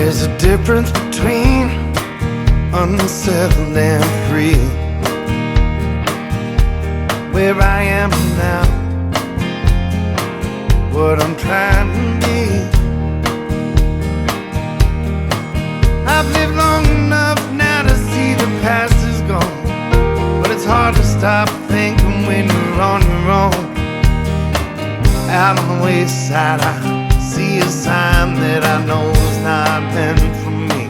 There's a difference between unsettled and free. Where I am now, what I'm trying to be. I've lived long enough now to see the past is gone, but it's hard to stop thinking when you're on your own. Out on the wayside I see a sign that I know is not meant for me.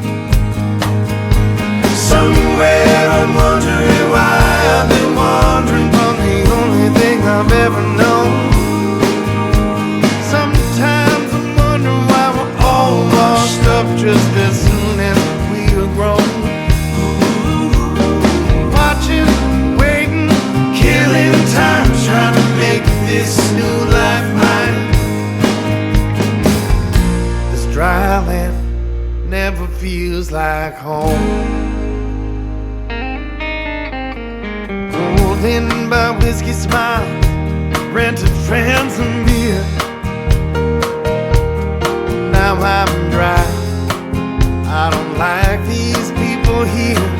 Somewhere I'm wondering why I've been wandering from the only thing I've ever known. Sometimes I'm wondering why we're all washed up just as soon as we are grown. Watching, waiting, killing time, trying to make this new life mine. This dry land never feels like home. Golden by whiskey smile, rented friends and beer. Now I'm dry, I don't like these people here.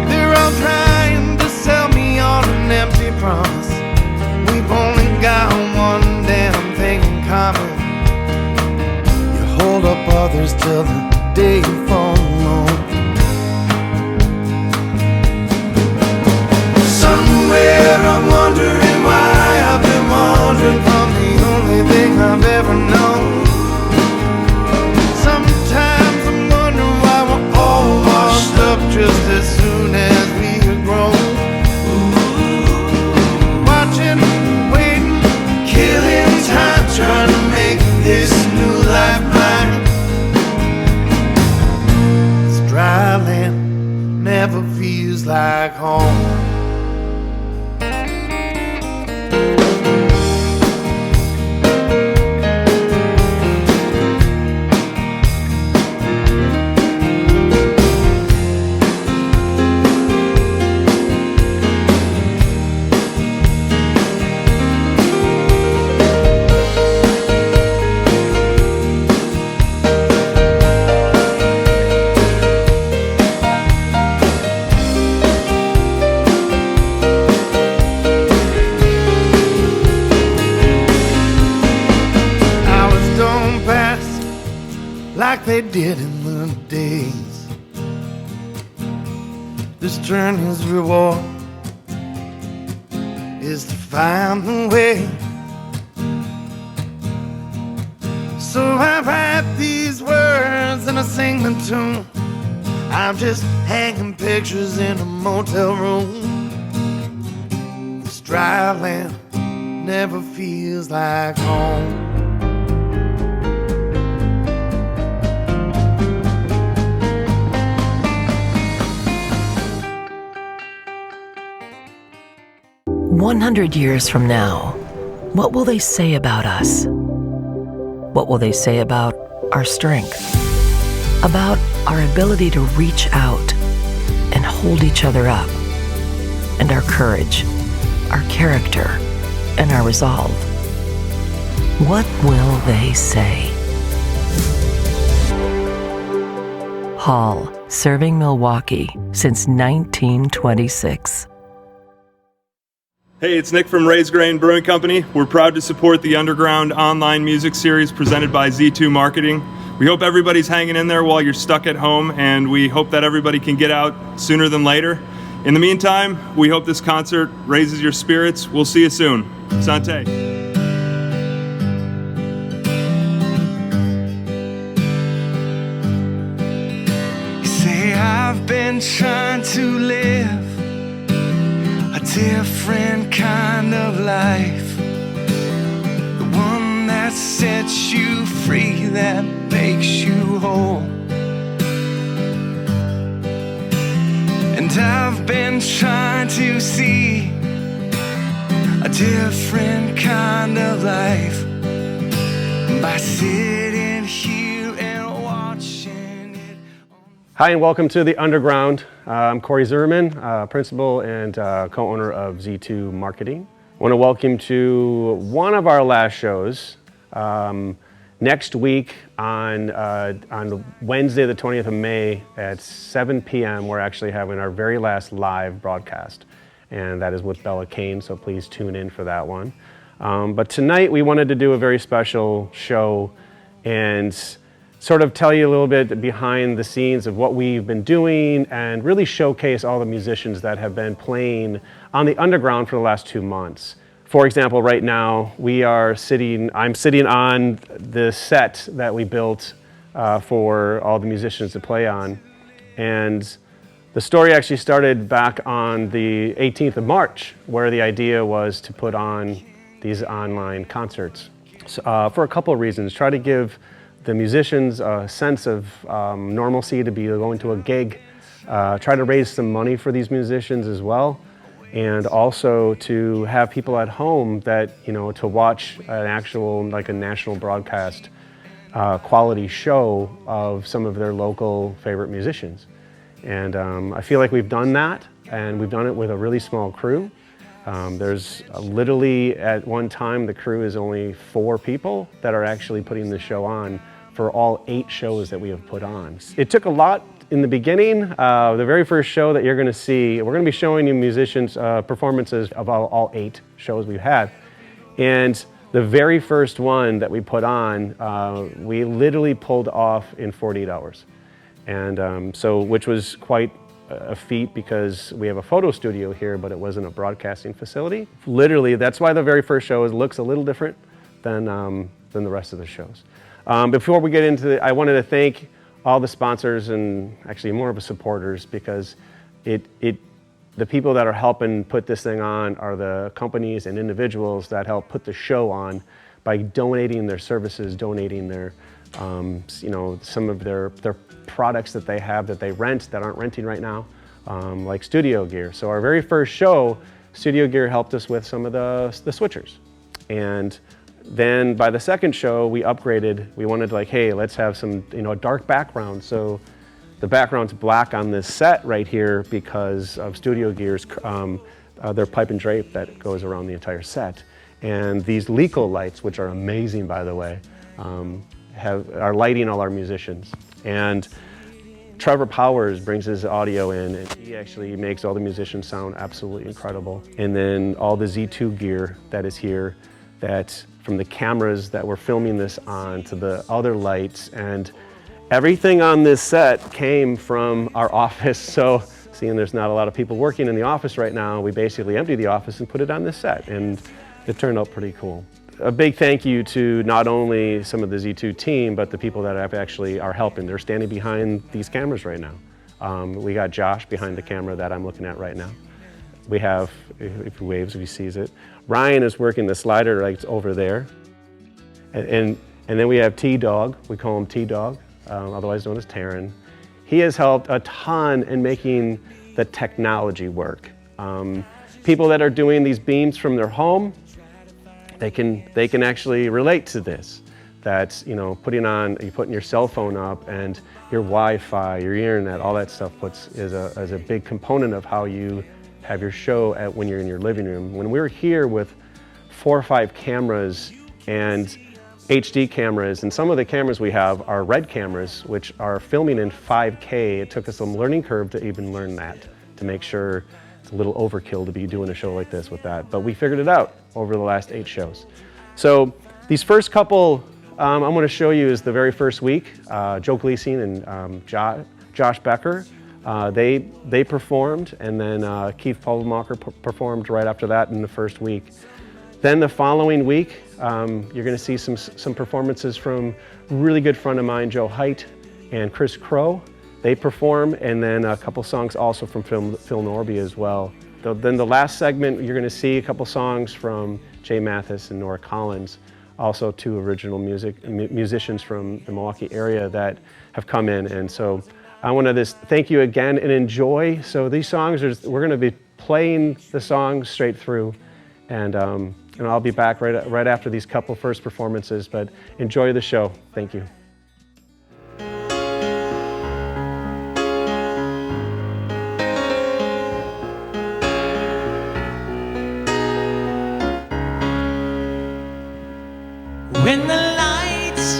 They're all trying to sell me on an empty promise. We've only got one damn thing in common. You hold up others till the day you fall alone. Somewhere I'm wondering why I've been wandering from the only thing I've ever known. Sometimes I'm wondering why we're all washed up just as soon as we are grown. Watching, waiting, killing time, trying to make this new life mine. This dry land never feels like home. They did in the days. This journey's reward is to find the way. So I write these words and I sing the tune. I'm just hanging pictures in a motel room. This dry land never feels like home. "100 years from now, what will they say about us? What will they say about our strength? About our ability to reach out and hold each other up? And our courage, our character, and our resolve? What will they say?" Hall, serving Milwaukee since 1926. Hey, it's Nick from Raised Grain Brewing Company. We're proud to support the Underground online music series presented by Z2 Marketing. We hope everybody's hanging in there while you're stuck at home, and we hope that everybody can get out sooner than later. In the meantime, we hope this concert raises your spirits. We'll see you soon. Santé. You say I've been trying to live a different kind of life, the one that sets you free, that makes you whole. And I've been trying to see a different kind of life by sitting here and watching it. Hi and welcome to the Underground. I'm Cory Zimmerman, principal and co-owner of Z2 Marketing. I want to welcome you to one of our last shows. Next week on Wednesday, the 20th of May at 7 p.m., we're actually having our very last live broadcast. And that is with Bella Kane, so please tune in for that one. But tonight we wanted to do a very special show and sort of tell you a little bit behind the scenes of what we've been doing and really showcase all the musicians that have been playing on the underground for the last 2 months. For example, right now I'm sitting on the set that we built for all the musicians to play on. And the story actually started back on the 18th of March, where the idea was to put on these online concerts. So, for a couple of reasons. Try to give the musicians a sense of normalcy to be going to a gig, try to raise some money for these musicians as well, and also to have people at home that, to watch an actual, like a national broadcast quality show of some of their local favorite musicians. And I feel like we've done that, and we've done it with a really small crew. There's literally at one time the crew is only 4 people that are actually putting the show on for all 8 shows that we have put on. It took a lot in the beginning. The very first show that you're going to see, we're going to be showing you musicians' performances of all 8 shows we've had. And the very first one that we put on, we literally pulled off in 48 hours. And which was quite a feat because we have a photo studio here, but it wasn't a broadcasting facility. Literally, that's why the very first show looks a little different than the rest of the shows. Before we get into it, I wanted to thank all the sponsors and actually more of the supporters, because the people that are helping put this thing on are the companies and individuals that help put the show on by donating their services, donating their some of their products that they have that they rent that aren't renting right now, like studio gear. So our very first show, Studio Gear helped us with some of the switchers. And then by the second show, we upgraded. We wanted hey, let's have some dark background. So the background's black on this set right here because of Studio Gear's their pipe and drape that goes around the entire set. And these Leco lights, which are amazing by the way, are lighting all our musicians. And Trevor Powers brings his audio in, and he actually makes all the musicians sound absolutely incredible. And then all the Z2 gear that is here, that from the cameras that we're filming this on to the other lights, and everything on this set came from our office. So seeing there's not a lot of people working in the office right now, we basically emptied the office and put it on this set, and it turned out pretty cool. A big thank you to not only some of the Z2 team, but the people that are helping. They're standing behind these cameras right now. We got Josh behind the camera that I'm looking at right now. We have, if he waves, if he sees it. Ryan is working the slider lights over there. And then we have T-Dog, we call him T-Dog, otherwise known as Taryn. He has helped a ton in making the technology work. People that are doing these beams from their home, they can actually relate to this. That's, you're putting your cell phone up, and your Wi-Fi, your internet, all that stuff is a big component of how you have your show when you're in your living room. When we're here with 4 or 5 cameras and HD cameras, and some of the cameras we have are RED cameras, which are filming in 5K. It took us some learning curve to even learn that, to make sure it's a little overkill to be doing a show like this with that. But we figured it out over the last 8 shows. So these first couple I'm going to show you is the very first week. Joe Gleason and Josh Becker, they performed, and then Keith Paulmacher performed right after that in the first week. Then the following week, you're going to see some performances from a really good friend of mine, Joe Hite, and Chris Crow. They perform, and then a couple songs also from Phil Norby as well. Then the last segment, you're going to see a couple songs from Jay Matthes and Nora Collins, also 2 original musicians from the Milwaukee area that have come in. And so I want to just thank you again and enjoy. So these songs, we're going to be playing the songs straight through, and I'll be back right after these couple first performances, but enjoy the show. Thank you. When the lights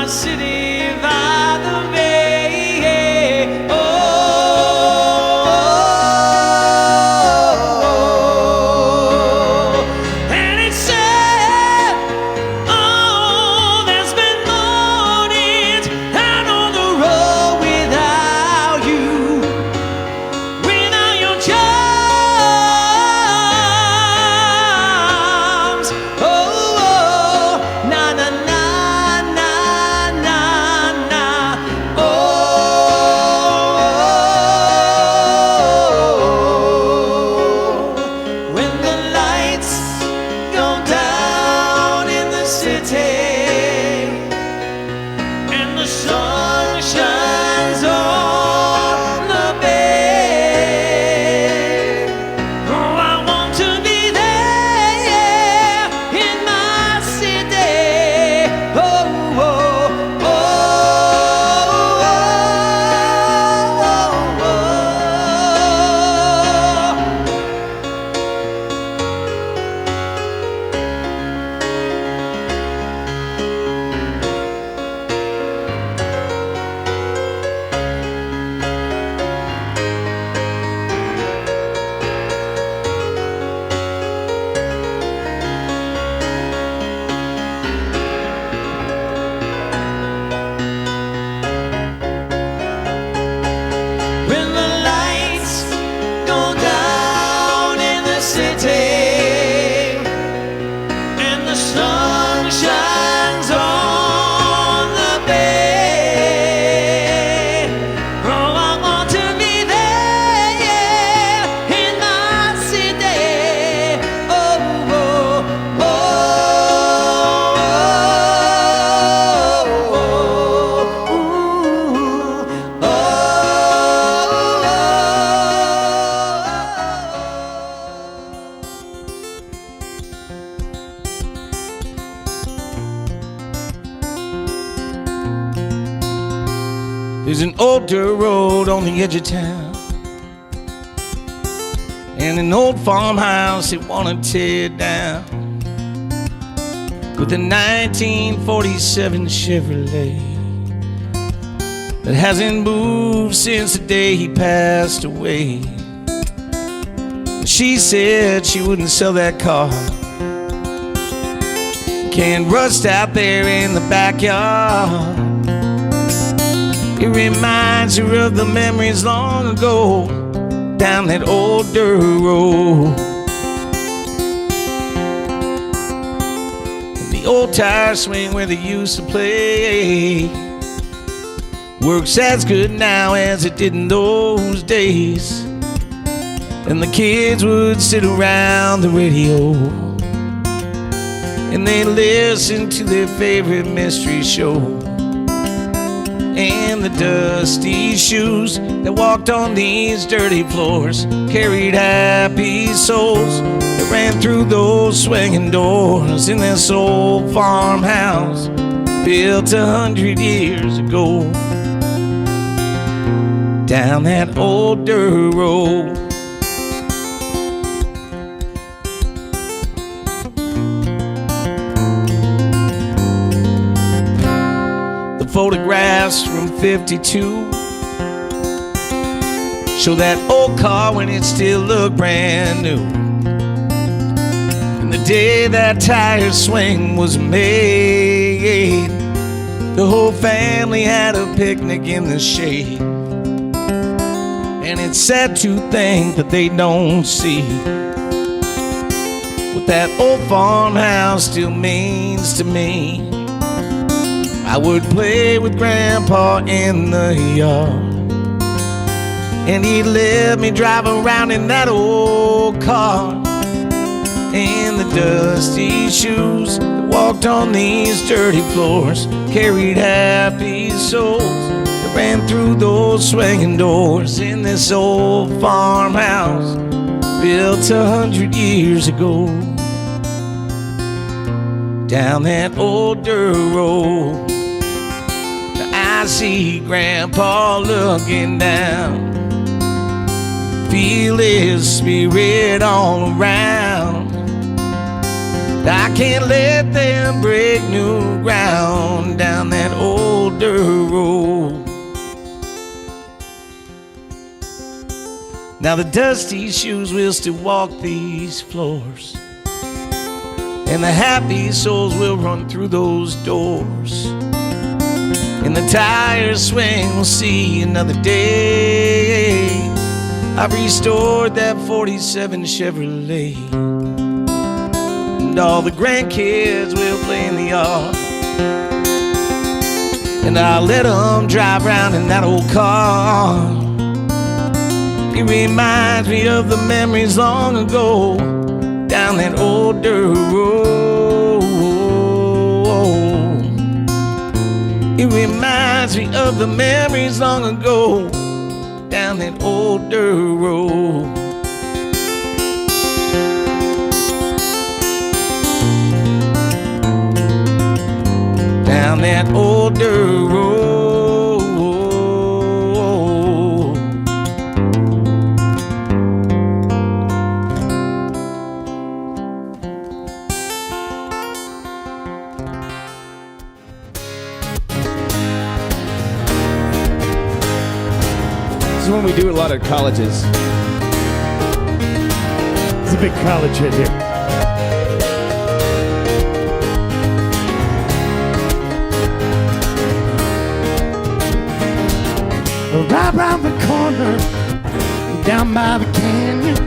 my city by the bay. Oh, and it's sad. Oh, there's been mornings out on the road without you, without your charms. Oh, na na na na na na. Oh, when the lights go down in the city and the sun shines on the bay. Oh, I want to be there in my city. Oh, oh, oh, oh, oh, when the lights go down in the city and the sun shines on the bay. Oh, I want to be there in my city. Oh, oh, oh, oh, oh, oh, There's an old dirt road on the edge of town, and an old farmhouse they wanna tear down, with a 1947 Chevrolet that hasn't moved since the day he passed away. She said she wouldn't sell that car. Can't rust out there in the backyard. It reminds her of the memories long ago down that old dirt road. The old tire swing where they used to play works as good now as it did in those days. And the kids would sit around the radio and they'd listen to their favorite mystery show. And the dusty shoes that walked on these dirty floors carried happy souls that ran through those swinging doors in this old farmhouse built 100 years ago down that old dirt road. Photographs from 52 show that old car when it still looked brand new. And the day that tire swing was made, the whole family had a picnic in the shade. And it's sad to think that they don't see what that old farmhouse still means to me. I would play with Grandpa in the yard, and he'd let me drive around in that old car. And the dusty shoes that walked on these dirty floors carried happy souls that ran through those swinging doors in this old farmhouse built 100 years ago down that old dirt road. I see Grandpa looking down, feel his spirit all around. I can't let them break new ground down that old dirt road. Now the dusty shoes will still walk these floors, and the happy souls will run through those doors, and the tires swing, we'll see another day. I've restored that 47 Chevrolet, and all the grandkids will play in the yard, and I'll let them drive around in that old car. It reminds me of the memories long ago down that old dirt road. It reminds me of the memories long ago down that old dirt road. Down that old dirt road. This is when we do a lot at colleges. It's a big college hit here. Right around the corner, down by the canyon,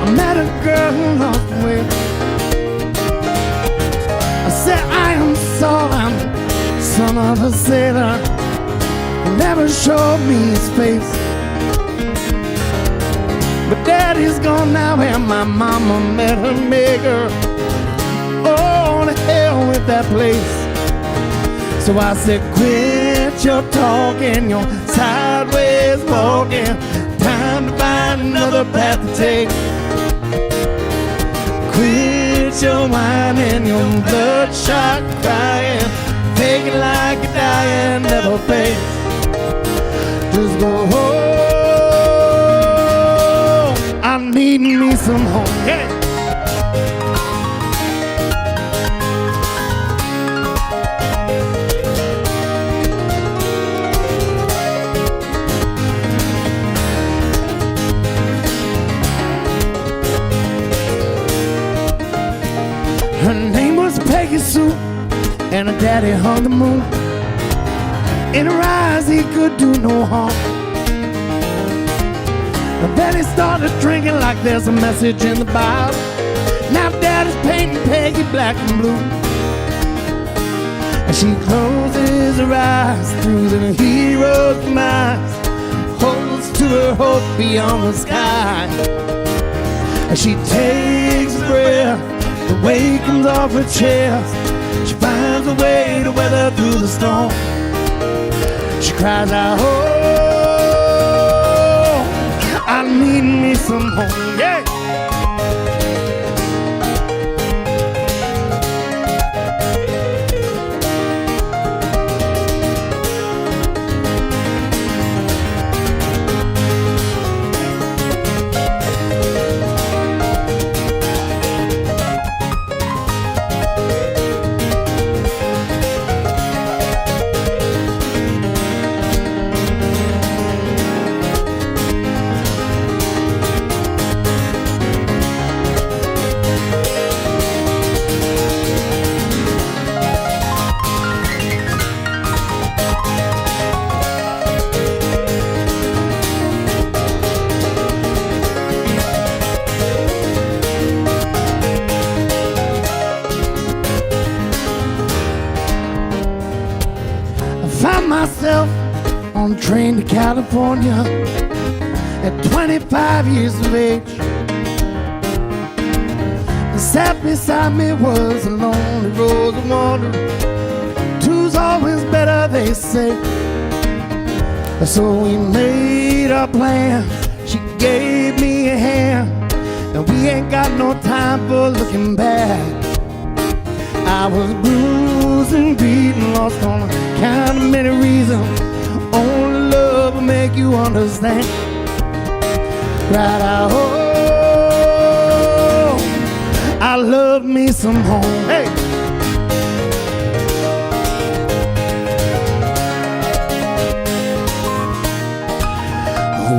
I met a girl who lost her way. I said, I am Saul, I'm son of a sailor. He never showed me his face, but daddy's gone now and my mama met her maker. Oh, to hell with that place. So I said, quit your talking, your sideways walking. Time to find another path to take. Quit your whining, your bloodshot crying. Take it like you're dying, never pay. Just go home. I need me some home. Hey. Her name was Peggy Sue, and her daddy hung the moon. In her eyes he could do no harm. And then he started drinking like there's a message in the Bible. Now daddy's painting Peggy black and blue, and she closes her eyes through the hero's demise, holds to her hope beyond the sky. And she takes a breath, the weight comes off her chest. She finds a way to weather through the storm. She cries out, oh, I need me some home, yeah. Myself on a train to California at 25 years of age. And sat beside me was a lonely rose of water. Two's always better, they say. So we made our plans. She gave me a hand, and we ain't got no time for looking back. I was bruised and beaten, lost on account of many reasons. Only love will make you understand. Right out, oh, I I love me some home. Hey!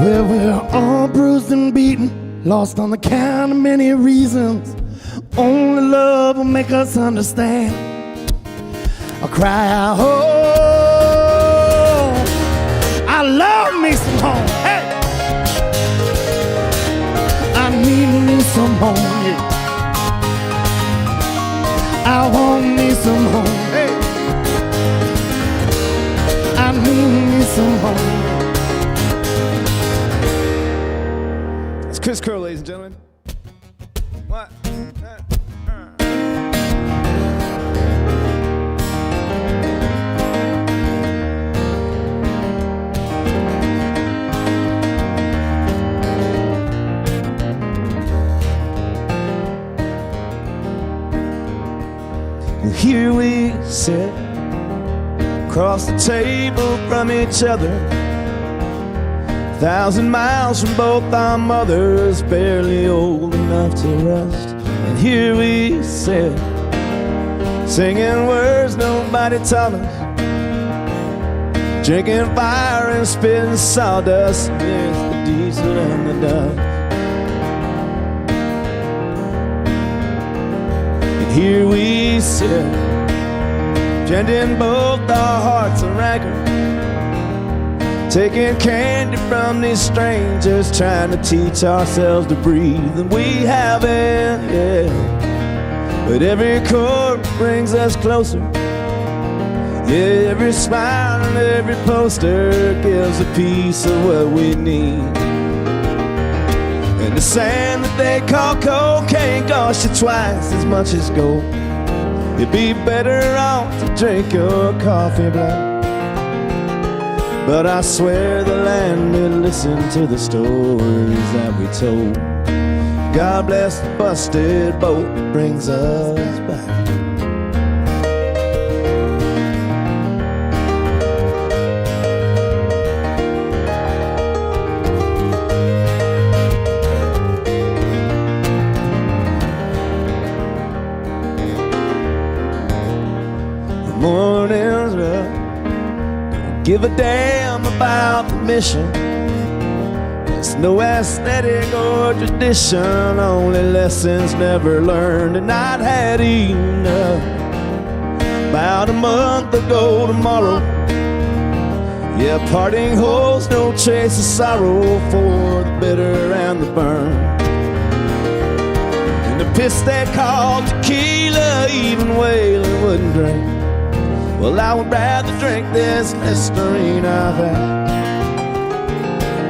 Well, we're all bruised and beaten, lost on the count of many reasons. Only love will make us understand. I'll cry out, oh, I love me some home. Hey! I need me some home, yeah. I want me some home, hey. I need me some home. It's Kris, ladies and gentlemen. What? Here we sit, across the table from each other, 1,000 miles from both our mothers, barely old enough to rest. And here we sit, singing words nobody taught us, drinking fire and spitting sawdust, yes, the diesel and the dust. Here we sit, tending both our hearts and rancor, taking candy from these strangers, trying to teach ourselves to breathe. And we haven't, yeah, but every chord brings us closer. Yeah, every smile and every poster gives a piece of what we need. And the sand that they call cocaine costs you twice as much as gold. You'd be better off to drink your coffee black. But I swear the land will listen to the stories that we told. God bless the busted boat that brings us back. Morning's rough, don't give a damn about the mission. It's no aesthetic or tradition, only lessons never learned. And I'd had enough about a month ago tomorrow. Yeah, parting holds no trace of sorrow for the bitter and the burn. And the piss they called tequila, even Waylon wouldn't drink. Well, I would rather drink this Listerine I've had.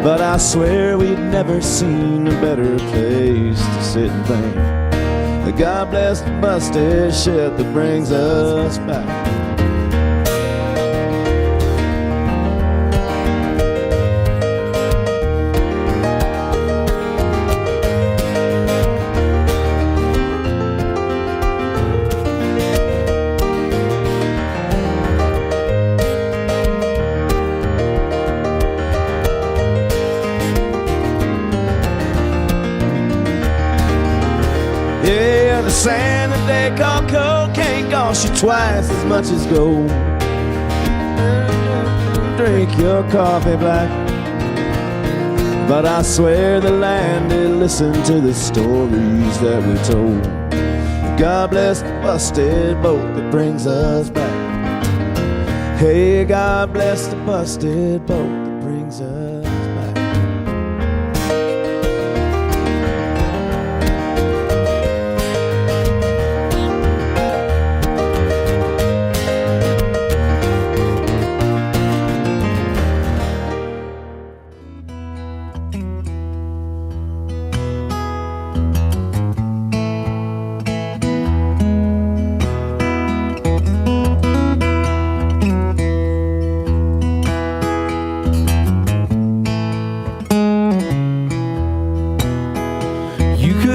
But I swear we'd never seen a better place to sit and think. That God bless the busted ship that brings us back. Yeah, the sand that they call cocaine costs you twice as much as gold. Drink your coffee black. But I swear the land will listen to the stories that we told. God bless the busted boat that brings us back. Hey, God bless the busted boat that brings us back.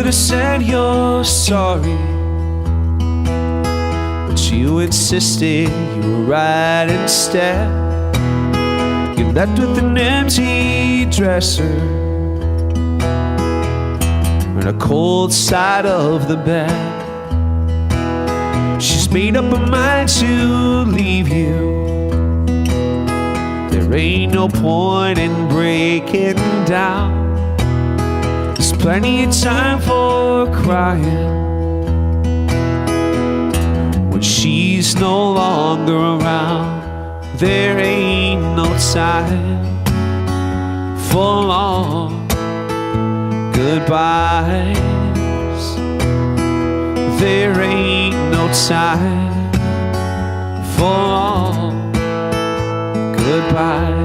Said you're sorry, but you insisted you were right instead. You left with an empty dresser and a cold side of the bed. made up my mind to leave you. There ain't no point in breaking down. There's plenty of time for crying when she's no longer around. There ain't no time for long goodbyes. There ain't no time for long goodbyes.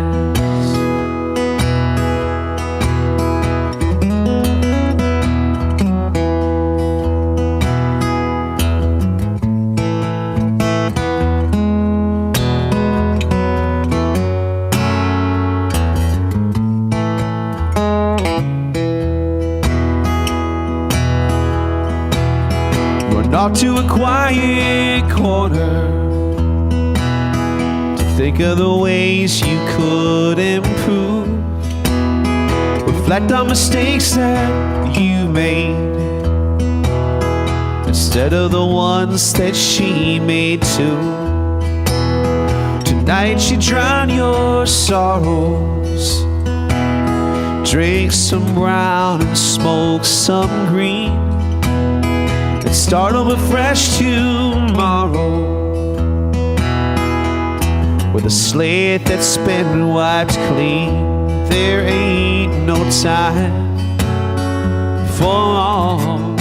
Off to a quiet corner to think of the ways you could improve. Reflect on mistakes that you made instead of the ones that she made too. Tonight you drown your sorrows, drink some brown and smoke some green. Start over fresh tomorrow with a slate that's been wiped clean. There ain't no time for long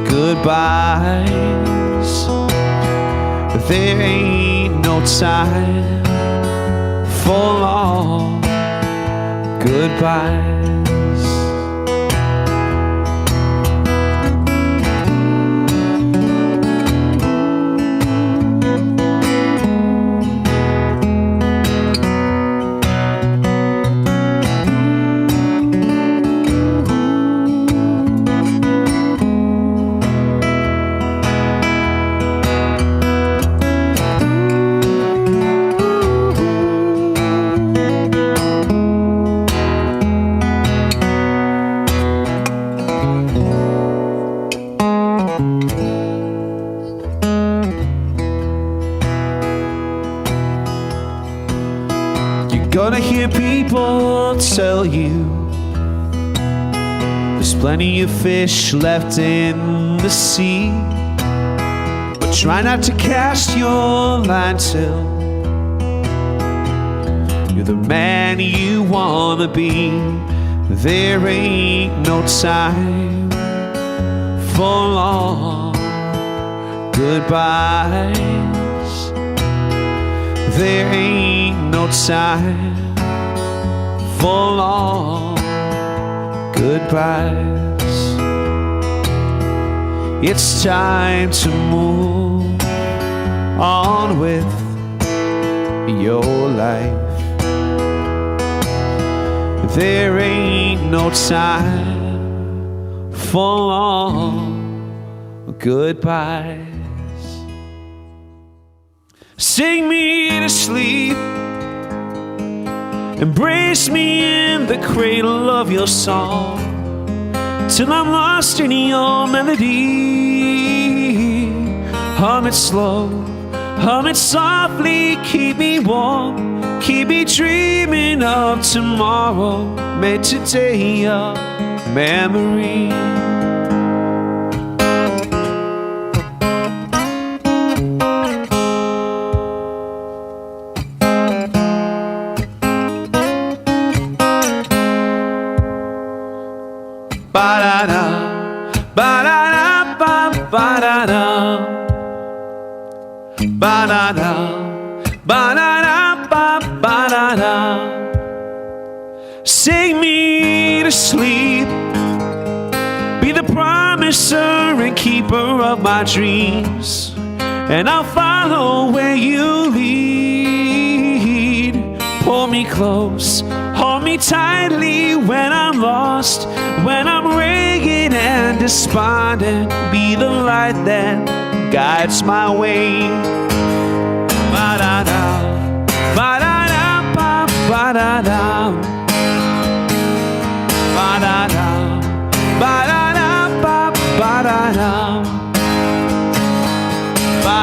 goodbyes. There ain't no time for long goodbyes. Gonna hear people tell you there's plenty of fish left in the sea, but try not to cast your line till you're the man you wanna be. There ain't no time for long goodbyes. There ain't no time for long goodbyes. It's time to move on with your life. There ain't no time for long goodbyes. Sing me to sleep, embrace me in the cradle of your song, till I'm lost in your melody. Hum it slow, hum it softly, keep me warm, keep me dreaming of tomorrow, made today a memory. Sing me to sleep, be the promiser and keeper of my dreams, and I'll follow where you lead. Pull me close, hold me tightly when I'm lost, when I'm ragged and despondent. Be the light that guides my way. Ba-da-da, ba-da-da, ba-da-da, ba-da-da, ba-da-da, ba-da-da, ba-da-da, ba-da-da,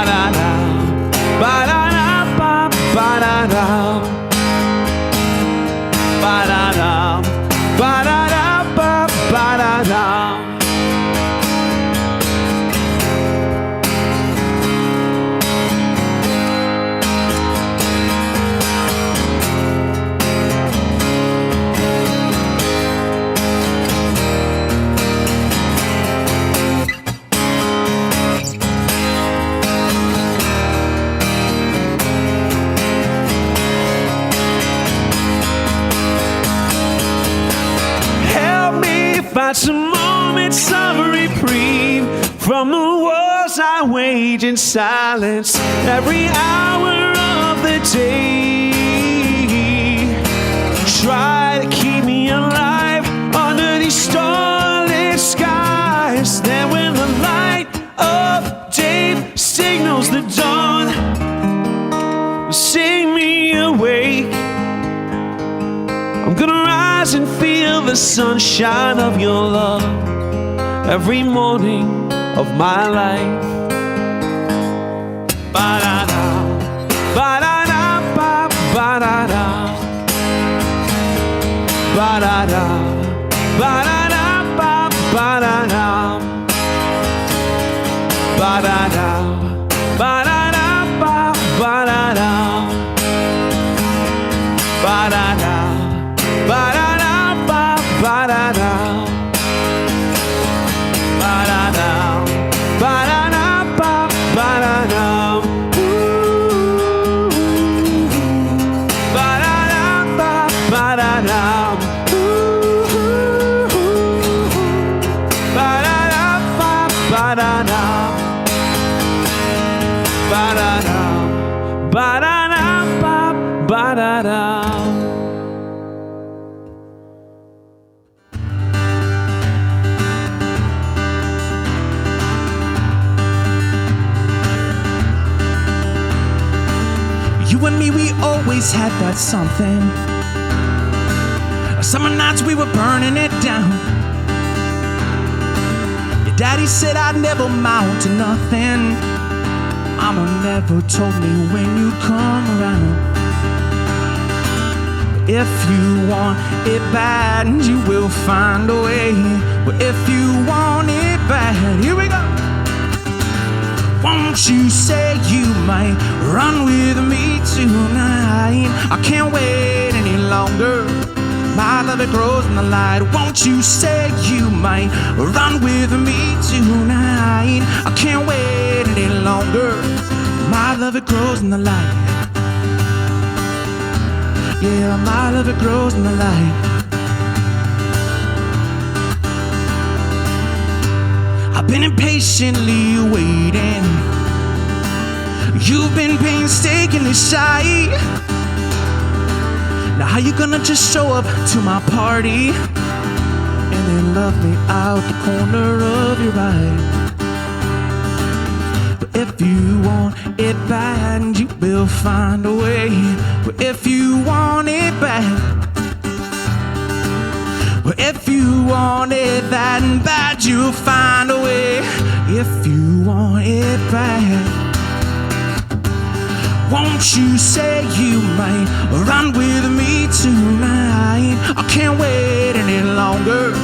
wars I wage in silence every hour of the day. Try to keep me alive under these starlit skies. Then when the light of day signals the dawn, sing me awake. I'm gonna rise and feel the sunshine of your love every morning of my life. Ba-da-da, ba-da-da, ba-da-da, ba-da-da, ba-da-da, ba-da-da, ba-da-da, ba-da-da, ba-da-da, ba-da-da, ba-da-da, ba-da-da, ba-da-da, ba-da-da, ba-da-da, ooh, ba-da-da, ba-da-da, ooh, ba-da-da, ba-da-da, ba-da-da, ba-da-da, ba-da-da. You and me, we always had that something. Summer nights we were burning it down. Your daddy said I'd never mount to nothing. Mama never told me when you'd come around. If you want it bad, you will find a way. But if you want it bad, here we go. Won't you say you might run with me tonight? I can't wait any longer. My love, it grows in the light. Won't you say you might run with me tonight? I can't wait any longer. My love, it grows in the light. Yeah, my love, it grows in the light. I've been impatiently waiting. You've been painstakingly shy. Now how you gonna just show up to my party and then love me out the corner of your eye? But if you want it bad, you will find a way. But if you want it bad, well, if you want it that bad, you'll find a way. If you want it bad, won't you say you might run with me tonight? I can't wait any longer.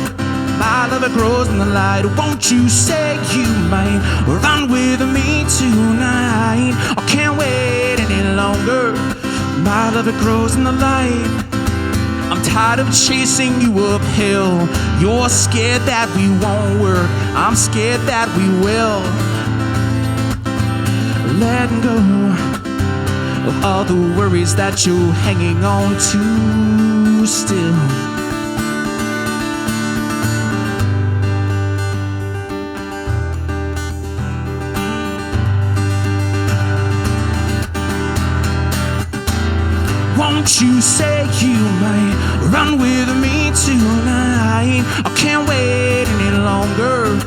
My love, it grows in the light. Won't you say you might run with me tonight? I can't wait any longer. My love, it grows in the light. I'm tired of chasing you uphill. You're scared that we won't work. I'm scared that we will. Letting go of all the worries that you're hanging on to still. Won't you say you might run with me tonight? I can't wait any longer.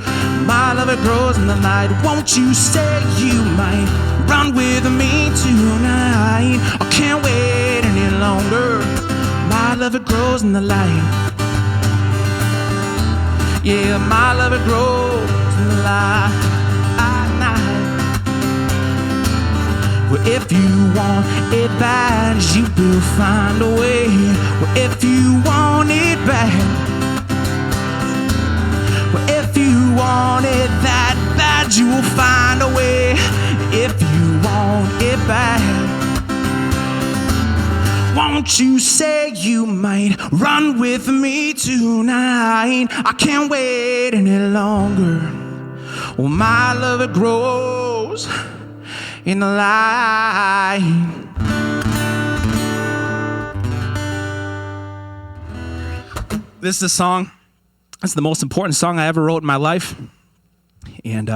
My love, it grows in the night. Won't you say you might run with me tonight? I can't wait any longer. My love, it grows in the light. Yeah, my love, it grows in the light. Well, if you want it bad, you will find a way. Well, if you want it bad, well, if you want it that bad, you will find a way. If you want it bad, won't you say you might run with me tonight? I can't wait any longer. Well, my love, it grows in the light. This is a song. It's the most important song I ever wrote in my life. And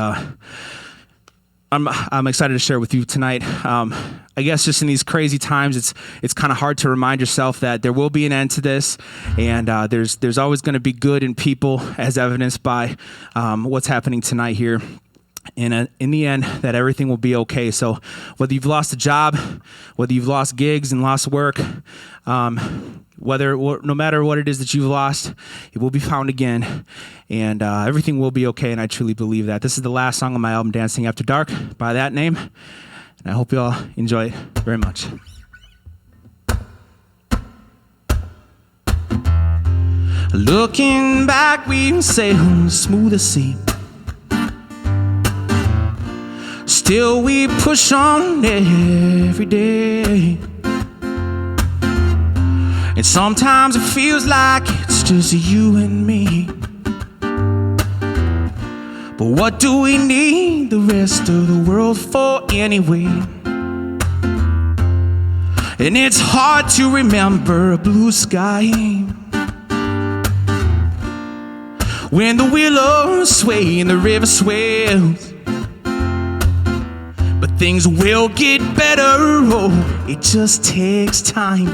I'm excited to share with you tonight. I guess just in these crazy times, it's kind of hard to remind yourself that there will be an end to this, and there's always going to be good in people, as evidenced by what's happening tonight here. And in the end, that everything will be okay. So whether you've lost a job, whether you've lost gigs and lost work, no matter what it is that you've lost, it will be found again, and everything will be okay, and I truly believe that. This is the last song on my album, Dancing After Dark, by that name, and I hope you all enjoy it very much. Looking back, we sail smooth as sea. Still we push on every day. And sometimes it feels like it's just you and me. But what do we need the rest of the world for anyway? And it's hard to remember a blue sky when the willows sway and the river swells. But things will get better, oh, it just takes time.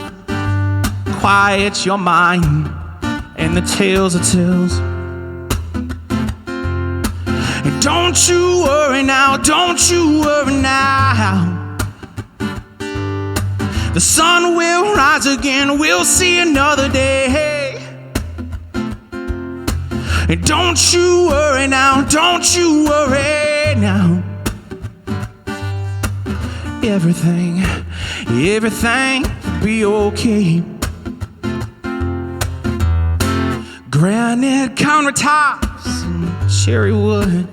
Quiet your mind, and the tales are tales. And don't you worry now, don't you worry now. The sun will rise again, we'll see another day. And don't you worry now, don't you worry now. Everything will be okay. Granite countertops and cherry wood.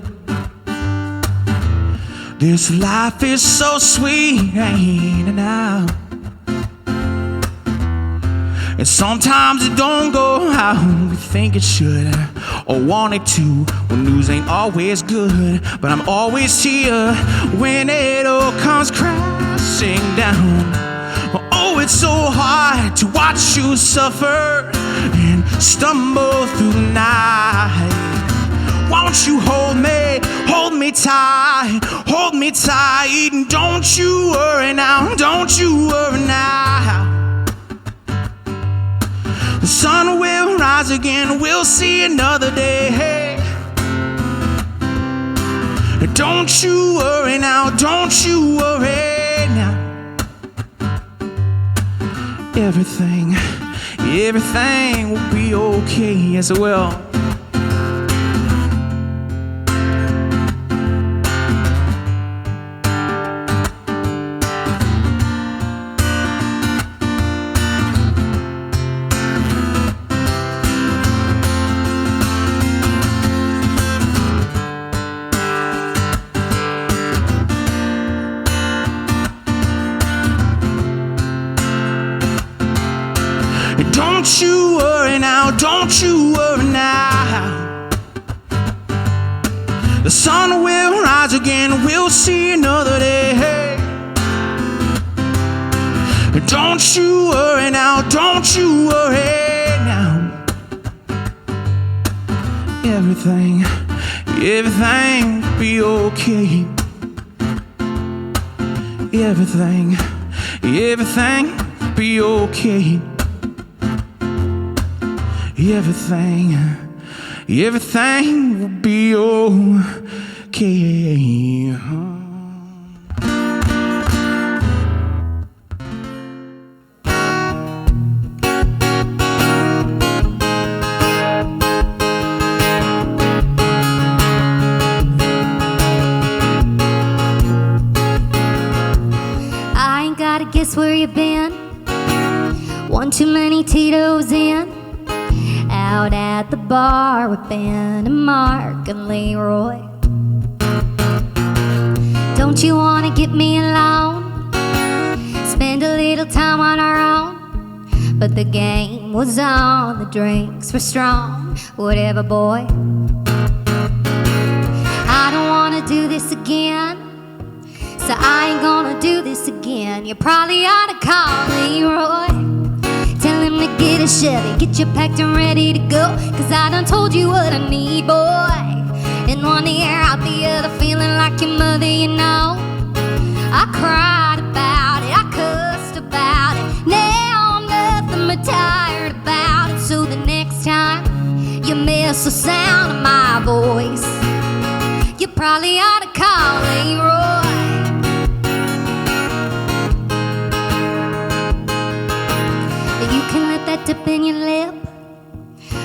This life is so sweet, ain't it now? And sometimes it don't go how we think it should, or want it to. Well, news ain't always good, but I'm always here when it all comes crashing down. Oh, it's so hard to watch you suffer and stumble through the night. Won't you hold me tight, and don't you worry now, don't you worry now. The sun will rise again, we'll see another day. Don't you worry now, don't you worry now. Everything will be okay, yes it will. Don't you worry now, don't you worry now. The sun will rise again, we'll see another day. Don't you worry now, don't you worry now. Everything will be okay. Everything will be okay. Everything will be okay. I ain't gotta guess where you've been. One too many Tito's in. Out at the bar with Ben and Mark and Leroy. Don't you wanna get me alone? Spend a little time on our own. But the game was on, the drinks were strong. Whatever, boy. I don't wanna do this again, so I ain't gonna do this again. You probably ought to call Leroy. Tell him to get a Chevy, get you packed and ready to go. Cause I done told you what I need, boy. And In one ear, out the other, feeling like your mother, you know. I cried about it, I cussed about it. Now I'm nothing but tired about it. So the next time you miss the sound of my voice, you probably ought to call Leroy. You can let that dip in your lip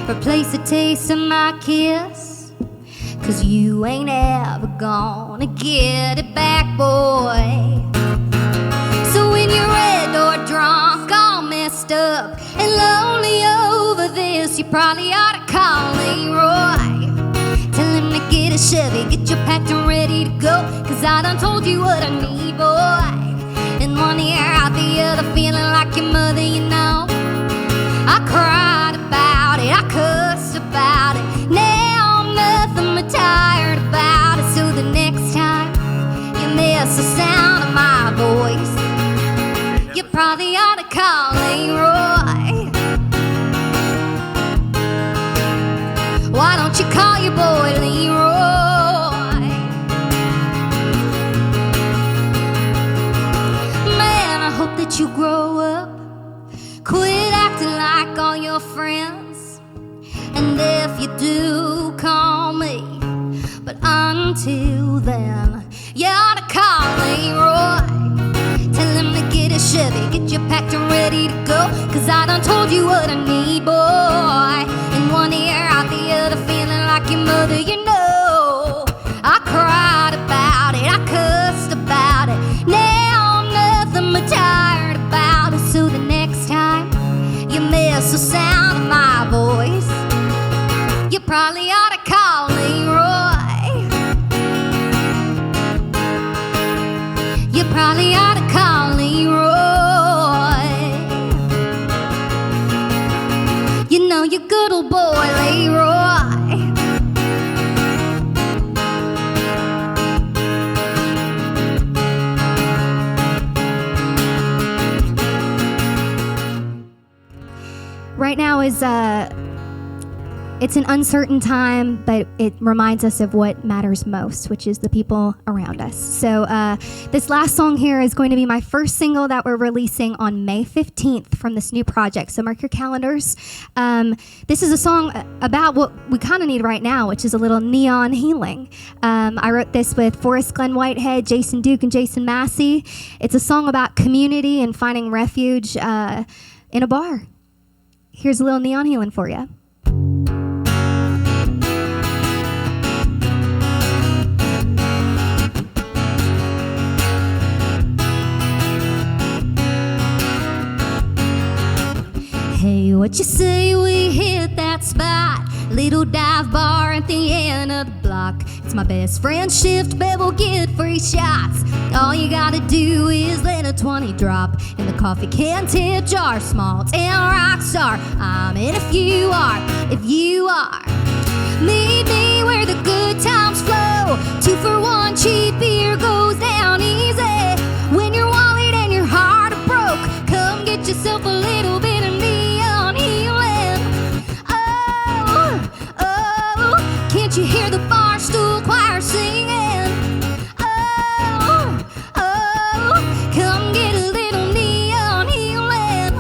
replace the taste of my kiss, 'cause you ain't ever gonna get it back, boy. So when you're red or drunk, all messed up and lonely over this, you probably ought to call Leroy. Tell him to get a Chevy, get you packed and ready to go, 'cause I done told you what I need, boy. In one ear, out the other, feeling like your mother, you know. I cried about it, I cussed about it. Now I'm nothing but tired about it. So the next time you miss the sound of my voice, you probably ought to call Leroy. Why don't you call your boy Leroy? Man, I hope that you grow up, quit acting like all your friends, and if you do, call me. But until then, you ought to call Leroy. Tell him to get a Chevy, get you packed and ready to go, 'cause I done told you what I need, boy. In one ear, out the other, feeling like your mother, you know. I cried about it, I cussed about it. Now I'm nothing but tired about it. So the next time you miss the sound of my voice, you probably ought to call Leroy. You probably ought to call Leroy. You know your good old boy Leroy. Right now is it's an uncertain time, but it reminds us of what matters most, which is the people around us. So this last song here is going to be my first single that we're releasing on May 15th from this new project. So mark your calendars. This is a song about what we kind of need right now, which is a little neon healing. I wrote this with Forrest Glenn Whitehead, Jason Duke, and Jason Massey. It's a song about community and finding refuge in a bar. Here's a little neon healing for you. Hey, what you say we hit that spot? Little dive bar at the end of the block. It's my best friend's shift, bet we'll get free shots. All you gotta do is let a 20 drop in the coffee can tip jar. Small town rock star, I'm in if you are. Meet me where the good times flow. 2 for 1 cheap beer goes down easy. When your wallet and your heart are broke, come get yourself a little bit of neon healing. Oh, can't you hear the bar stool choir singing? Oh, come get a little neon healing.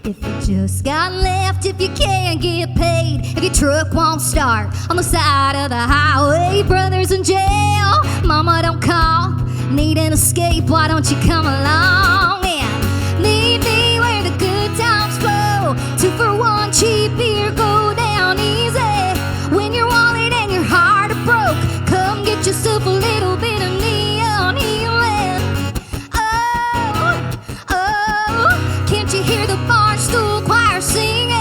If you just got left, if you can't get paid, if your truck won't start on the side of the highway, brother's in jail, mama don't call, need an escape, why don't you come along and meet me where the good times flow. 2 for 1 cheap beer go down easy. When your wallet and your heart are broke, come get yourself a little bit of neon healing. Oh, can't you hear the bar stool choir singing?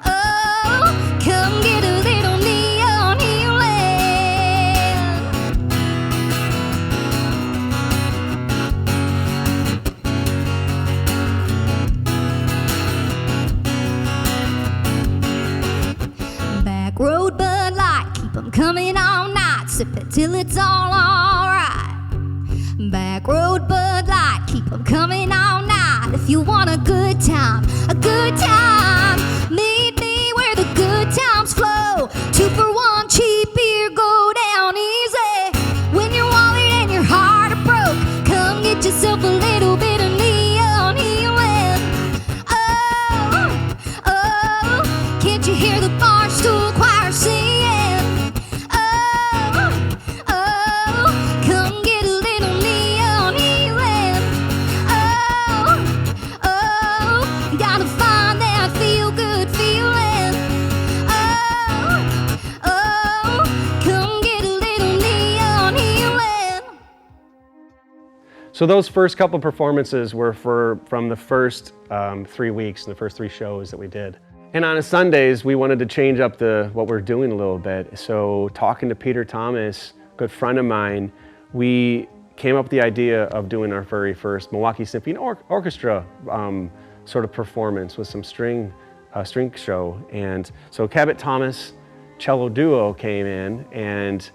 Oh, come get a little neon healing. Back road Bud Light, keep 'em coming all night, sip it till it's all alright. Back road Bud Light, keep 'em coming all night. mind if you want a good time, meet me where the good times flow. 2 for 1 cheap beer, go down easy. When your wallet and your heart are broke, come get yourself a little bit of neon healing. Oh, oh, can't you hear the barstool choir singing? Oh, oh, come get a little neon healing. Oh, oh, you gotta find that feel good feeling. Oh, oh, come get a little neon healing. So those first couple performances were from the first 3 weeks and the first 3 shows that we did. And on Sundays, we wanted to change up what we're doing a little bit. So talking to Peter Thomas, a good friend of mine, we came up with the idea of doing our very first Milwaukee Symphony Orchestra sort of performance with some string show. And so Cabot Thomas cello duo came in, and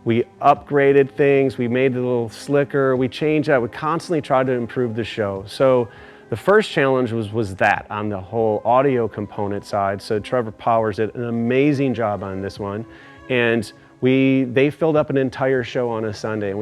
we upgraded things, we made it a little slicker, we changed that, we constantly tried to improve the show. So the first challenge was that on the whole audio component side. So Trevor Powers did an amazing job on this one. And they filled up an entire show on a Sunday. And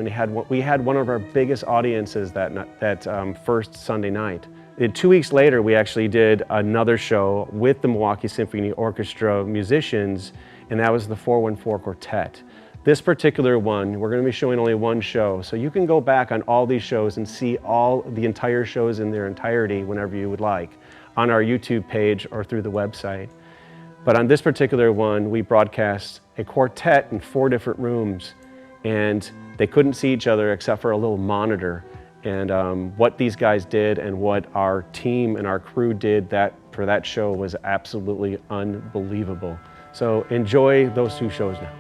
we had one of our biggest audiences that first Sunday night. 2 weeks later, we actually did another show with the Milwaukee Symphony Orchestra musicians, and that was the 414 Quartet. This particular one, we're going to be showing only one show, so you can go back on all these shows and see the entire shows in their entirety whenever you would like on our YouTube page or through the website. But on this particular one, we broadcast a quartet in 4 different rooms, and they couldn't see each other except for a little monitor. And what these guys did and what our team and our crew did for that show was absolutely unbelievable. So enjoy those 2 shows now.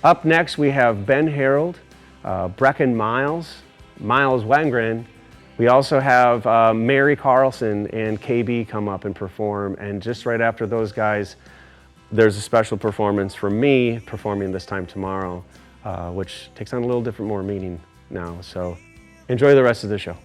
Up next, we have Ben Harold, Brecken Myles Wangerin. We also have Mary Carlson and KB come up and perform. And just right after those guys, there's a special performance for me performing this time tomorrow, which takes on a little different, more meaning now. So enjoy the rest of the show.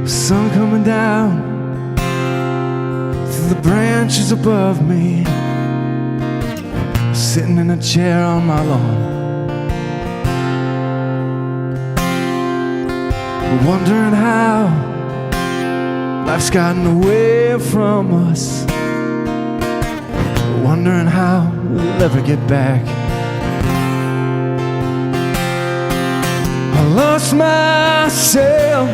Sun coming down through the branches above me, sitting in a chair on my lawn, wondering how life's gotten away from us, wondering how we'll ever get back. I lost myself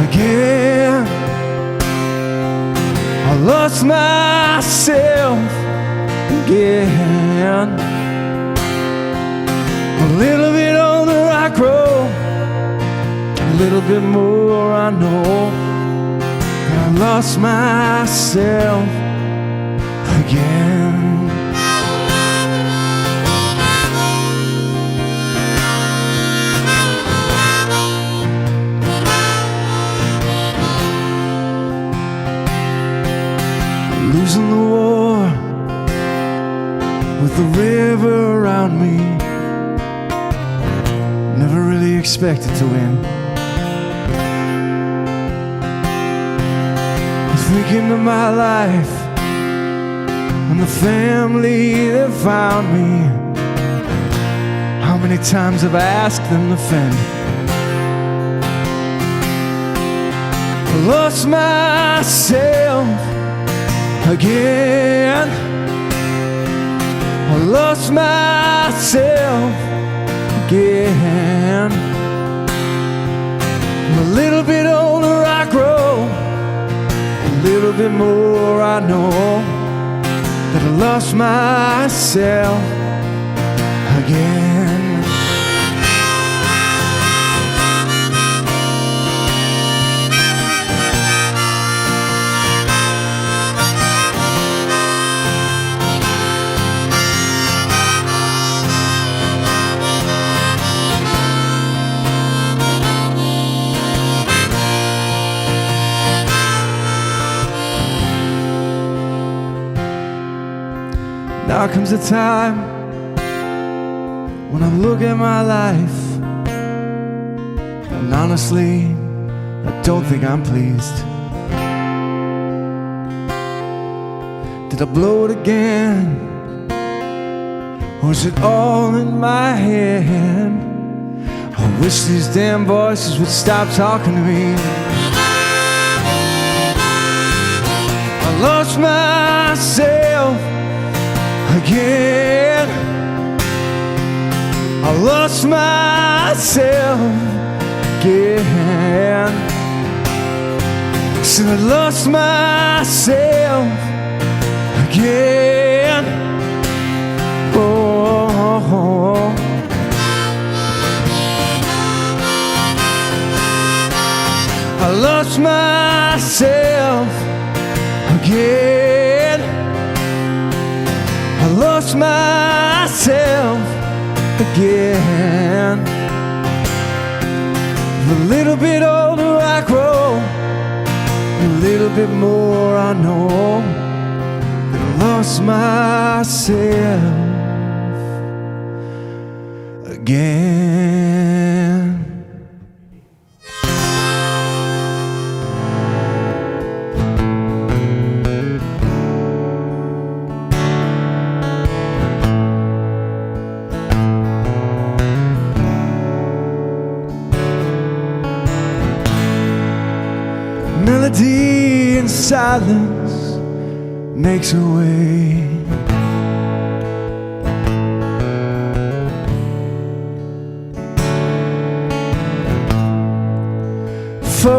again. I lost myself again. A little bit older I grow, a little bit more I know. I lost myself again. Losing the war with the river around me. Never really expected to win. Thinking of my life and the family that found me. How many times have I asked them to fend? I lost myself again. I lost myself again. A little bit older I grow, a little bit more I know that I lost myself again. Now comes a time when I look at my life, and honestly, I don't think I'm pleased. Did I blow it again? Or is it all in my head? I wish these damn voices would stop talking to me. I lost myself again. I lost myself again. So I lost myself again. Oh, I lost myself again. I lost myself again. A little bit older I grow, a little bit more I know that I lost myself again. Melody in silence makes her way.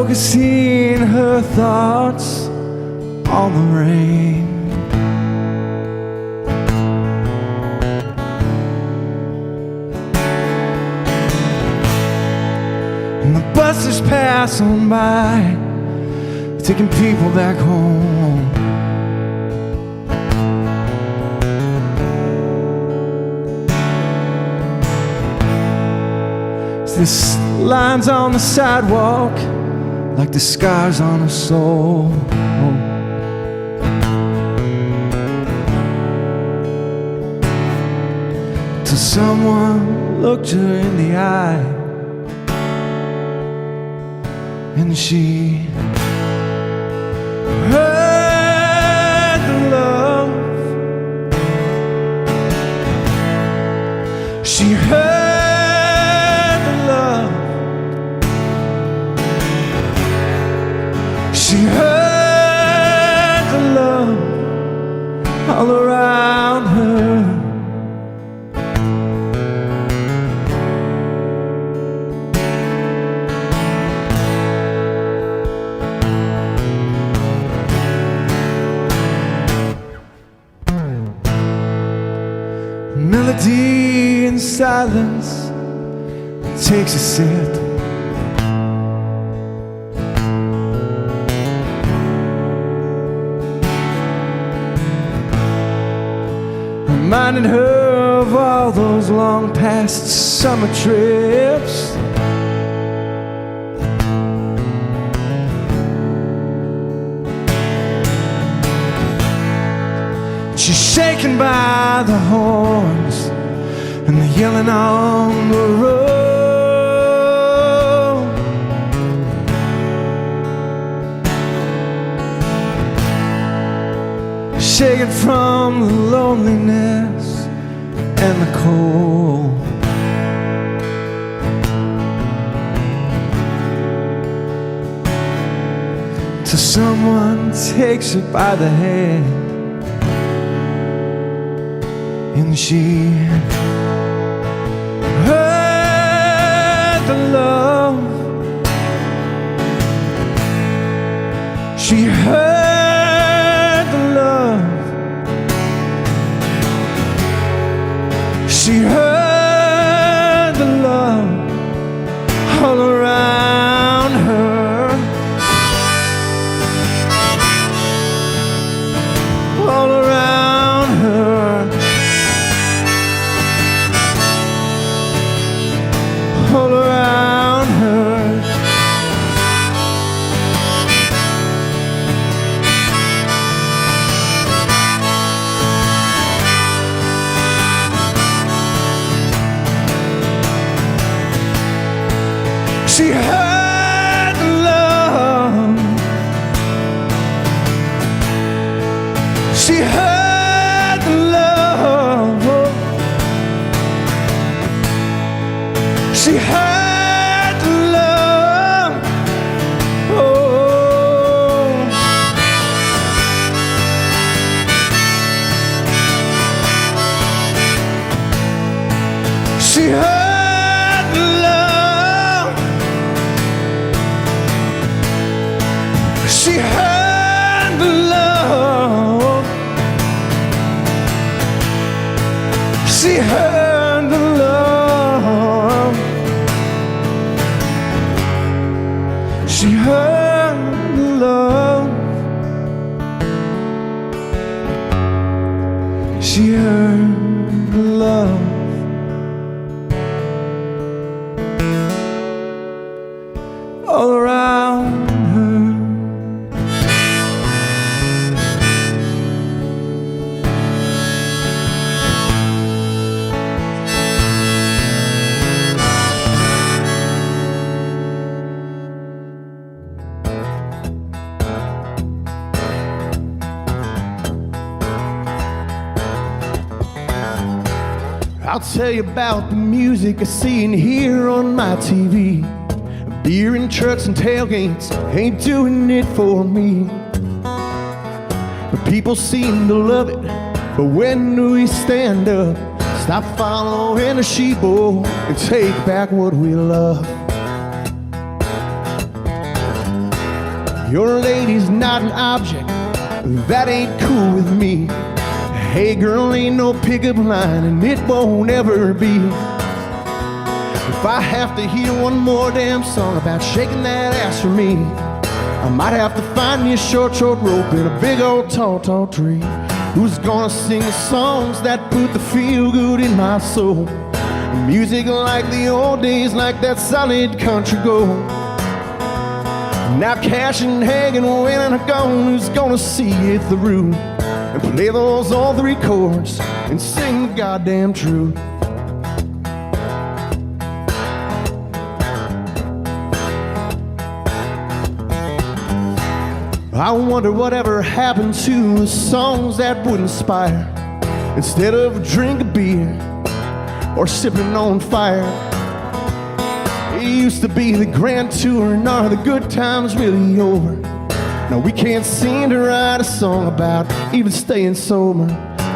focusing her thoughts on the rain. And the buses pass on by, taking people back home. There's lines on the sidewalk like the scars on a soul. Till someone looked her in the eye and she heard the love. She heard she heard the love all around her. Melody in silence takes a sip. Reminding her of all those long past summer trips. She's shaken by the horns and the yelling on the road. Shaken from the loneliness and the cold. Till someone takes her by the hand and she heard the love. She heard the love. She heard the love all around her, all around her, all around her. She heard the love. She heard the love. She heard the love. Oh. She heard the love. She heard the love. She heard the love. She heard the love. She heard the love. All around her. I'll tell you about the music I see and hear on my TV. Beer and trucks and tailgates ain't doing it for me. But people seem to love it. But when we stand up, stop following the sheeple and take back what we love. Your lady's not an object, that ain't cool with me. Hey girl, ain't no pickup line and it won't ever be. If I have to hear one more damn song about shaking that ass for me, I might have to find me a short rope in a big old tall tree. Who's gonna sing the songs that put the feel good in my soul? Music like the old days, like that solid country gold. Now cash and hanging when I'm gone, who's gonna see it through and play those old 3 chords and sing the goddamn truth? I wonder whatever happened to the songs that would inspire, instead of drinking beer or sipping on fire. It used to be the grand tour, and are the good times really over? Now we can't seem to write a song about even staying sober.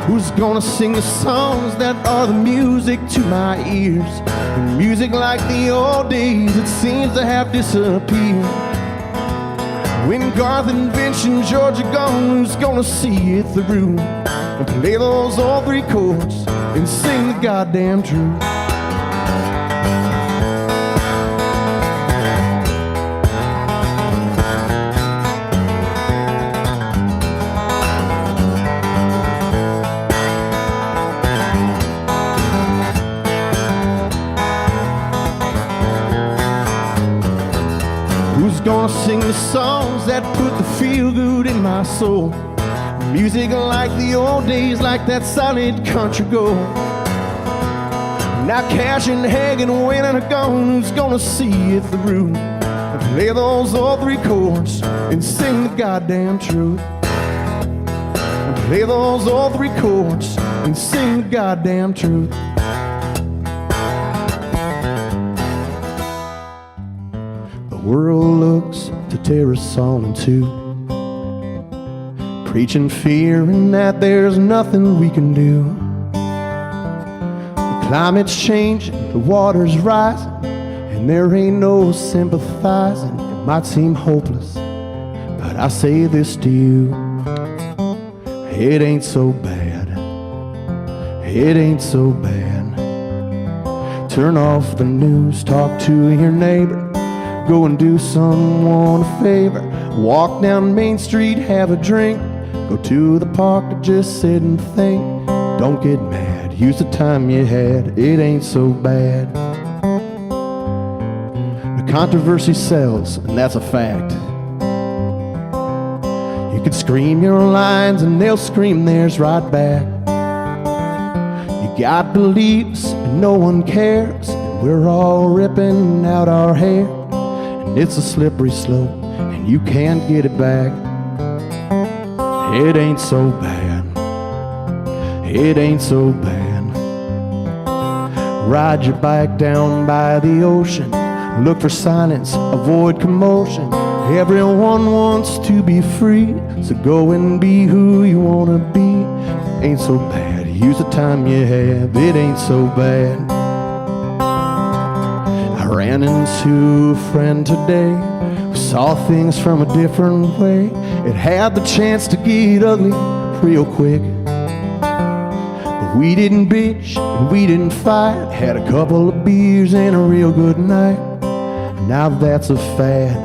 Who's gonna sing the songs that are the music to my ears? The music like the old days, it seems to have disappeared. When Garth and Vince and George are gone, who's gonna see it through and play those old 3 chords and sing the goddamn truth? Who's gonna sing the songs that put the feel good in my soul? Music like the old days, like that solid country gold. Now cash and hanging when I'm gone, who's gonna see it through and play those old 3 chords and sing the goddamn truth? And play those old 3 chords and sing the goddamn truth. The world looks to tear us all in two, preaching fear and that there's nothing we can do. The climate's changing, the water's rising, and there ain't no sympathizing. It might seem hopeless, but I say this to you: it ain't so bad. It ain't so bad. Turn off the news, talk to your neighbor, go and do someone a favor. Walk down Main Street, have a drink, go to the park to just sit and think. Don't get mad, use the time you had, it ain't so bad. The controversy sells, and that's a fact. You could scream your lines and they'll scream theirs right back. You got beliefs and no one cares, and we're all ripping out our hair. And it's a slippery slope, and you can't get it back. It ain't so bad. It ain't so bad. Ride your bike down by the ocean, look for silence, avoid commotion. Everyone wants to be free, so go and be who you wanna be. Ain't so bad, use the time you have, it ain't so bad. I ran into a friend today who saw things from a different way. It had the chance to get ugly real quick, but we didn't bitch and we didn't fight. Had a couple of beers and a real good night. Now that's a fad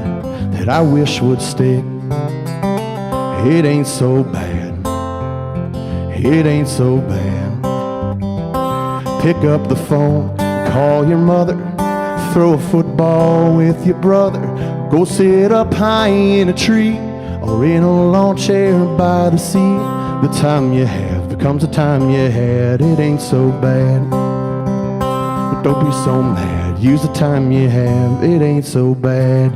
that I wish would stick. It ain't so bad. It ain't so bad. Pick up the phone, call your mother, throw a football with your brother. Go sit up high in a tree or in a lawn chair by the sea. The time you have becomes the time you had. It ain't so bad. But don't be so mad. Use the time you have. It ain't so bad.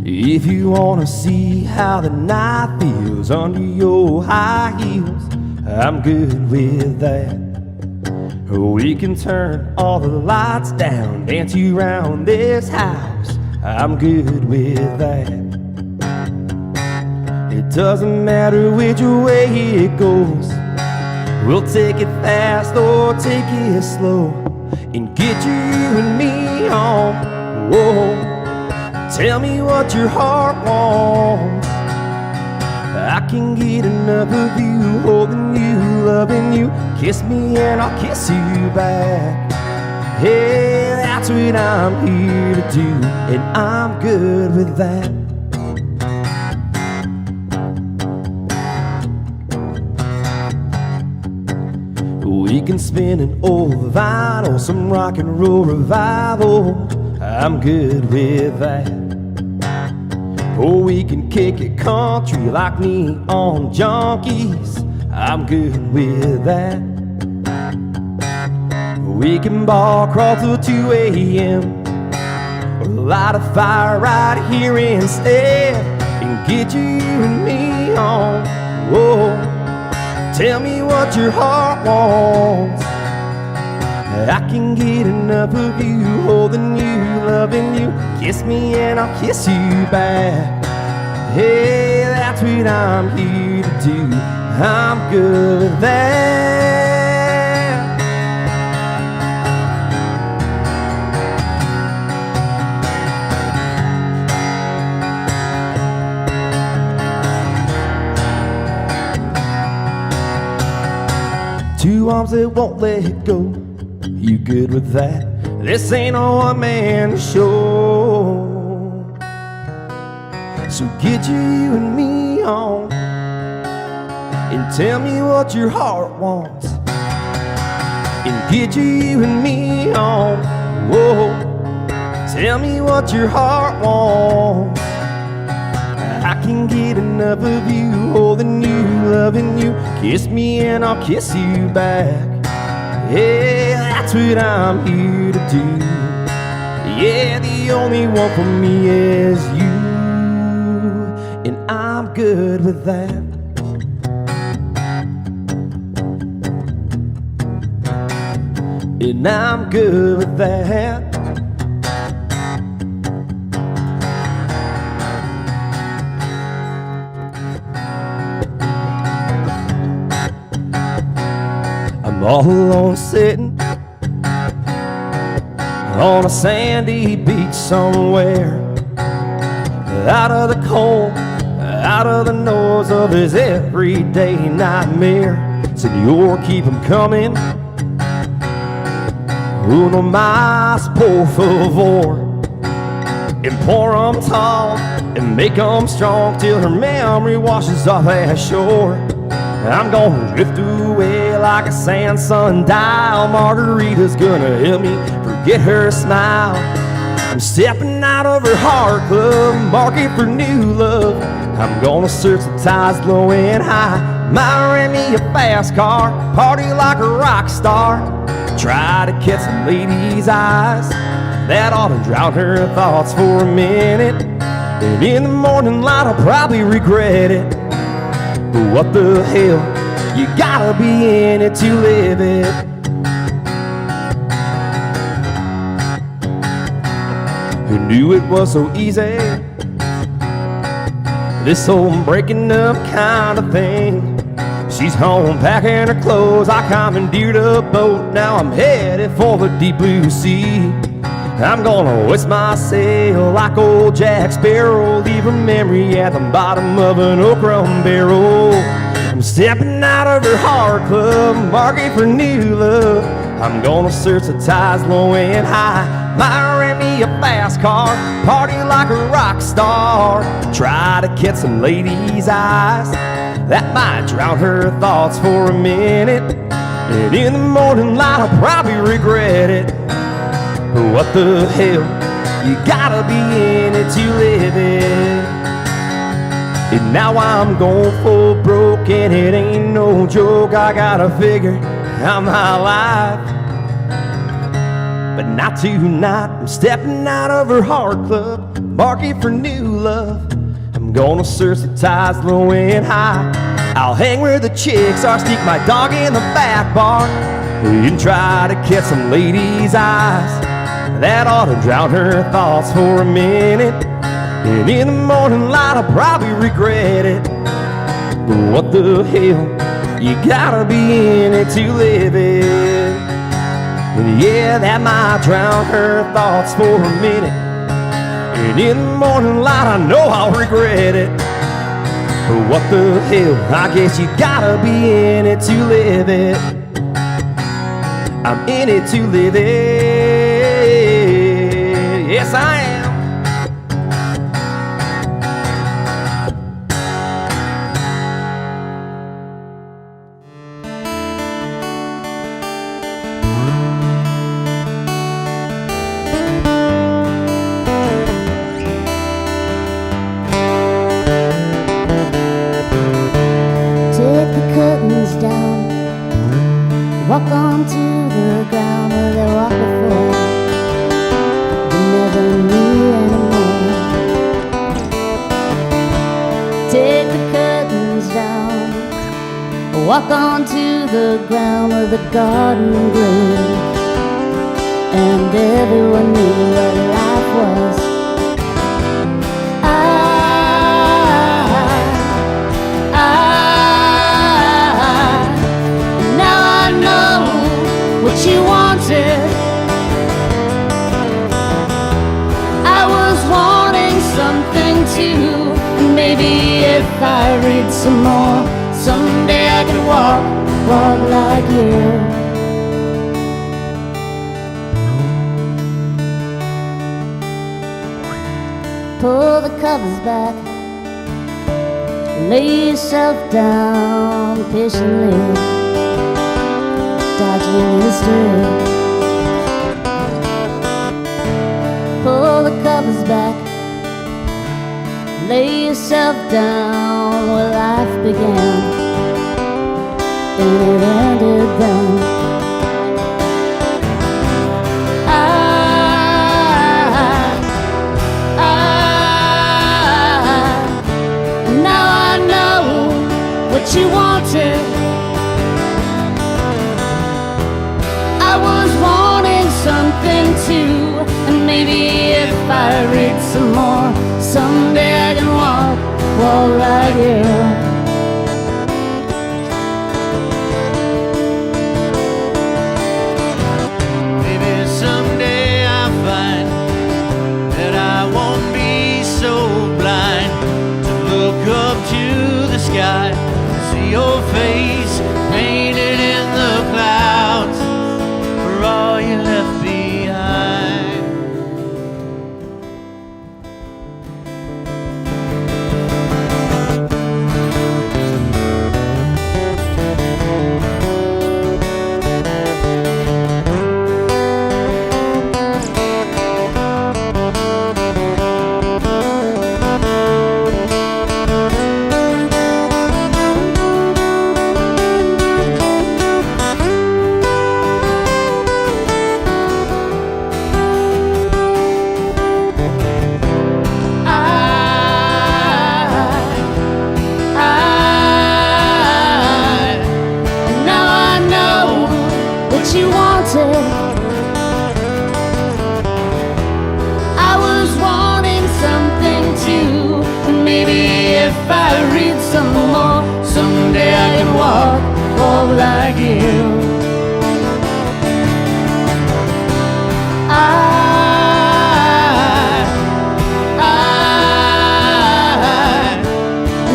If you wanna see how the night feels under your high heels, I'm good with that. We can turn all the lights down, dance you around this house, I'm good with that. It doesn't matter which way it goes, We'll take it fast or take it slow and get you and me home. Whoa, tell me what your heart wants. I can get enough of you, holding you, loving you. Kiss me and I'll kiss you back. Hey, that's what I'm here to do, and I'm good with that. We can spin an old vinyl, some rock and roll revival. I'm good with that. Or we can kick it country like Neon Junkies. I'm good with that. We can bar crawl till 2 a.m. or light a fire right here instead and get you and me on. Whoa, tell me what your heart wants. I can get enough of you, holding you, loving you. Kiss me and I'll kiss you back. Hey, that's what I'm here to do. I'm good with that. 2 arms that won't let go. You good with that? This ain't a one-man show. So get you and me on and tell me what your heart wants. And get you and me on. Whoa, tell me what your heart wants. I can get enough of you, holding you, loving you. Kiss me and I'll kiss you back. Yeah, that's what I'm here to do. Yeah, the only one for me is you, and I'm good with that. And I'm good with that. All alone sitting on a sandy beach somewhere, out of the cold, out of the noise of his everyday nightmare. Senor, keep him coming. Uno más, por favor. And pour them tall and make them strong till her memory washes off that shore. I'm gonna drift away like a sand sundial. Margarita's gonna help me forget her smile. I'm stepping out of her heart club, market for new love. I'm gonna search the ties low and high. Might rent me a fast car, party like a rock star. Try to catch some lady's eyes that ought to drown her thoughts for a minute. And in the morning light I'll probably regret it. But what the hell, you gotta be in it to live it. Who knew it was so easy? This whole breaking up kind of thing. She's home packing her clothes, I commandeered a boat. Now I'm headed for the deep blue sea. I'm gonna hoist my sail like old Jack Sparrow, leave her memory at the bottom of an okra barrel. I'm stepping out of her heart club, market for new love. I'm gonna search the ties low and high. Might rent me a fast car, party like a rock star. Try to catch some lady's eyes that might drown her thoughts for a minute. And in the morning light I'll probably regret it. But what the hell, you gotta be in it to live it. And now I'm going full broke and it ain't no joke. I gotta figure out my life, but not tonight. I'm stepping out of her heart club, market for new love. I'm gonna search the ties low and high. I'll hang where the chicks are, sneak my dog in the back bar, and try to catch some lady's eyes that ought to drown her thoughts for a minute. And in the morning light I'll probably regret it. But what the hell, You gotta be in it to live it. And yeah, that might drown her thoughts for a minute. And in the morning light, I know I'll regret it. But what the hell, I guess you gotta be in it to live it. I'm in it to live it. Yes, I am. Walk onto the ground where they walked before. They never knew anymore. Take the curtains down. Walk onto the ground where the garden grew. And everyone knew what life was. What you wanted, I was wanting something too. And maybe if I read some more, someday I could walk like you. Pull the covers back, lay yourself down patiently. Dodging history. Pull the covers back, lay yourself down where life began, and it ended then. Now I know what you wanted. I was wanting something too, and maybe if I read some more, someday I can walk like you. Maybe someday I'll find that I won't be so blind to look up to the sky, see your face painted in the clouds. All you left behind. You wanted, I was wanting something too, and maybe if I read some more, someday I can walk like you.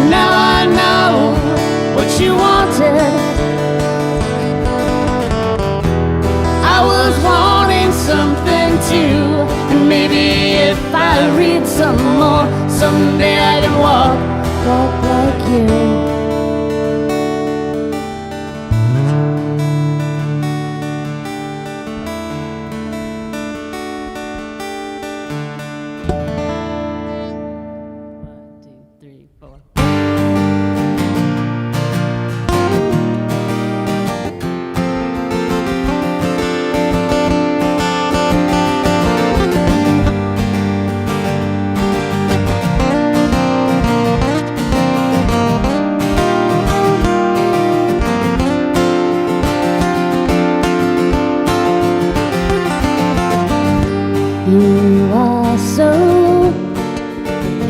Now I know what you wanted. I was wanting something too, and maybe if I read some more, someday I can walk like you. You are so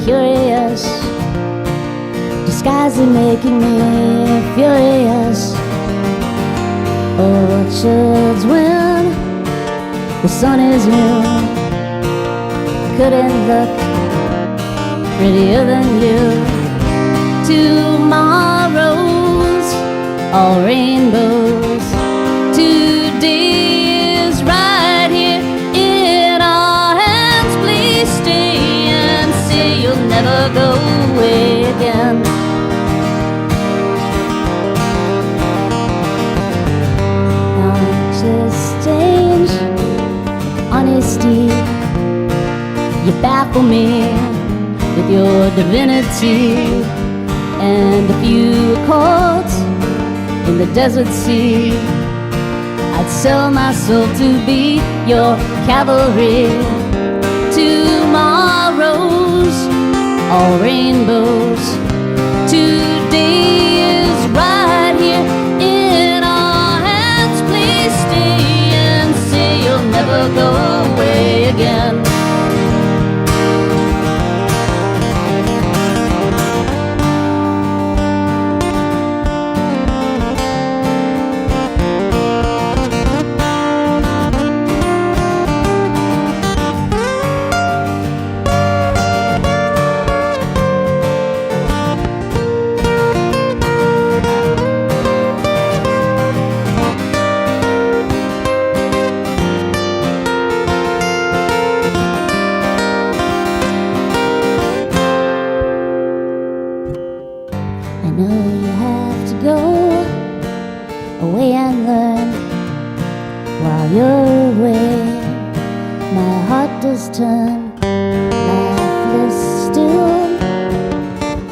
curious, disguising making me furious. Orchards when the sun is new couldn't look prettier than you. Tomorrow's all rainbows. Today is right here in our hands. Please stay and say you'll never go away again. Change, honesty, you baffle me with your divinity, and a few chords in the desert sea. I'd sell my soul to be your cavalry. Tomorrow's all rainbows. Today is right here in our hands. Please stay and say you'll never go away again. Turn lifeless, still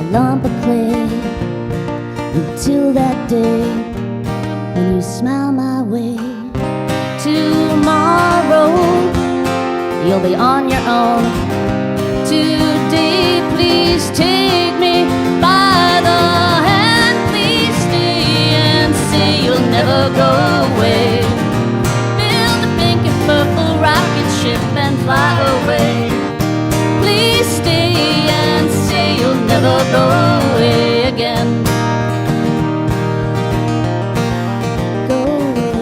a lump of clay, until that day when you smile my way. Tomorrow you'll be on your own. Today please take me by the hand. Please stay and say you'll never go away. Build a pink and purple rocket ship and fly away. Please stay and say you'll never go away again. Go away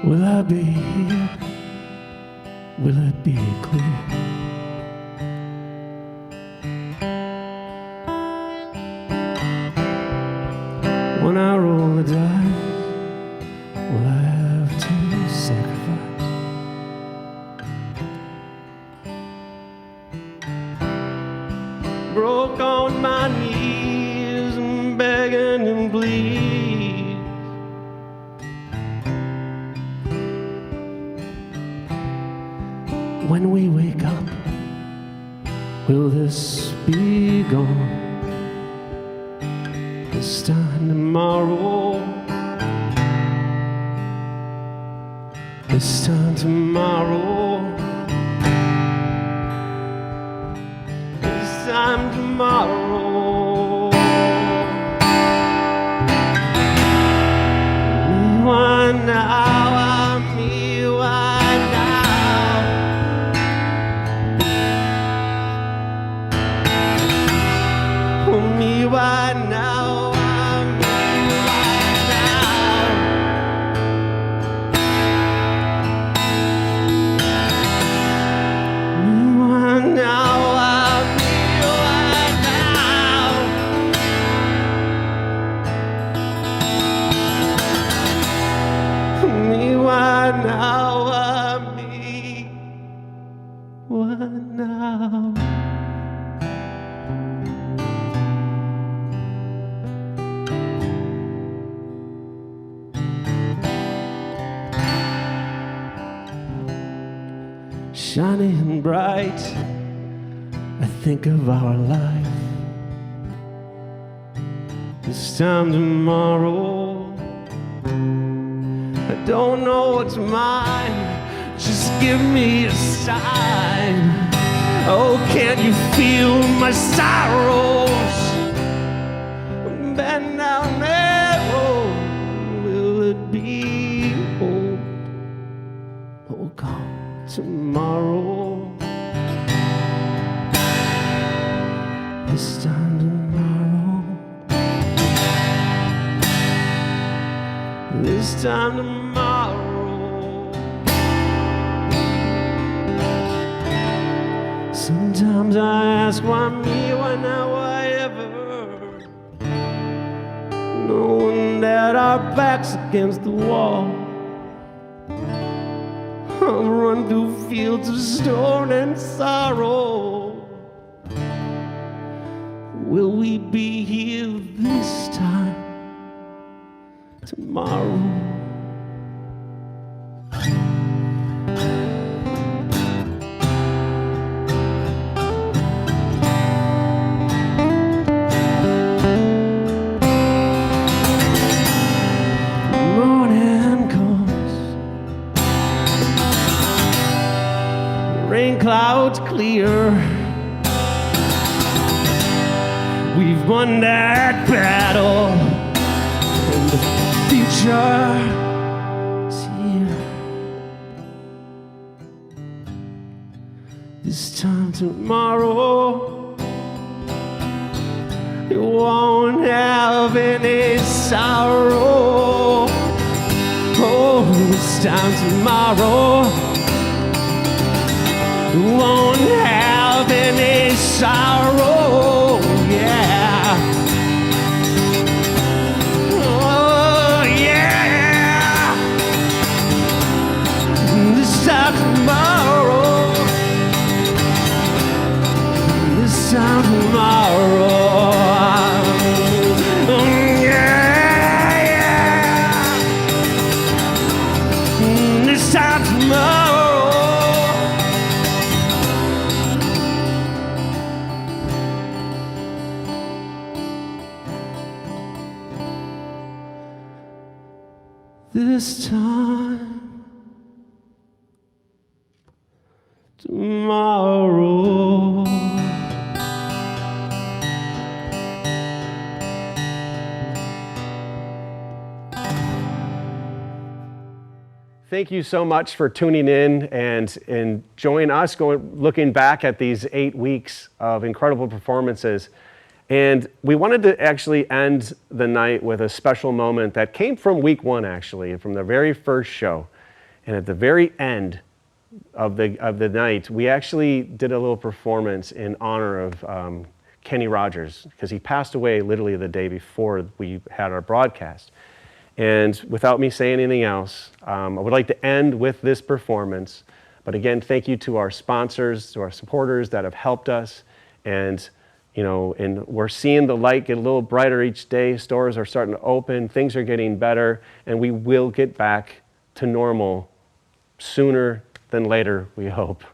Will I be here? Will it be clear? When I roll the dice, will I have to sacrifice? Broke on my knees and begging and bleeding. When we wake up, will this be gone? This time tomorrow, this time tomorrow, this time tomorrow. Me why now, me why now? Me why now? Shining bright, I think of our life. This time tomorrow, I don't know what's mine. Just give me a sign. Oh, can you feel my sorrows? Bend down that road, will it be hope? Oh, come tomorrow. This time tomorrow. This time tomorrow. Sometimes I ask why me, why now, why ever, knowing that our backs against the wall. I'll run through fields of stone and sorrow. Will we be here this time tomorrow? Clouds clear. We've won that battle, and the future is here. This time tomorrow, you won't have any sorrow. Oh, this time tomorrow, won't have any sorrow, yeah. Oh, yeah. This time tomorrow, this time tomorrow. Yeah, yeah. This time tomorrow. This time tomorrow. Thank you so much for tuning in and enjoying us looking back at these 8 weeks of incredible performances. And we wanted to actually end the night with a special moment that came from week 1, actually, from the very first show. And at the very end of the night, we actually did a little performance in honor of Kenny Rogers, because he passed away literally the day before we had our broadcast. And without me saying anything else, I would like to end with this performance. But again, thank you to our sponsors, to our supporters that have helped us. And and we're seeing the light get a little brighter each day. Stores are starting to open. Things are getting better. And we will get back to normal sooner than later, we hope.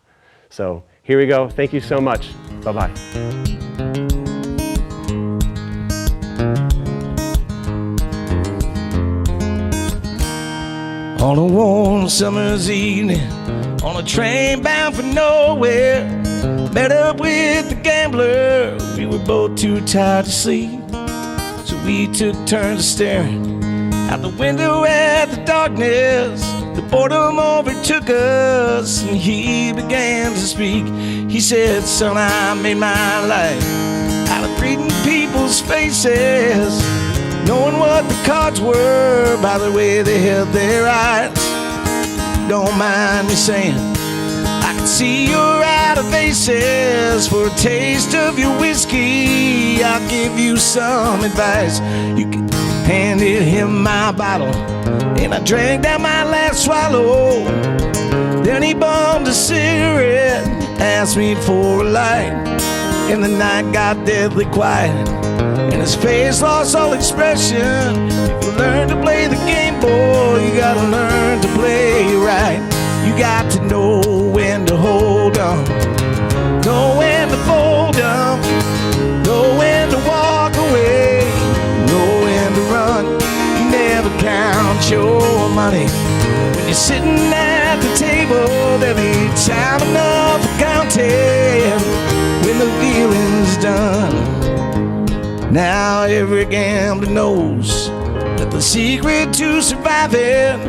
So here we go. Thank you so much. Bye-bye. On a warm summer's evening, on a train bound for nowhere, met up with the gambler. We were both too tired to sleep, so we took turns staring out the window at the darkness. The boredom overtook us, and he began to speak. He said, "Son, I made my life out of reading people's faces, knowing what the cards were by the way they held their eyes. Don't mind me saying, I can see you're out of aces. For a taste of your whiskey, I'll give you some advice. You can handed him my bottle, and I drank down my last swallow. Then he bummed a cigarette, asked me for a light, and the night got deadly quiet, and his face lost all expression. If you learn to play the game, boy, you gotta learn to play it right. You got to know when to hold on, know when to fold up, know when to walk away, know when to run. You never count your money when you're sitting at the table. There'll be time enough for counting. the dealing's done. Now every gambler knows that the secret to surviving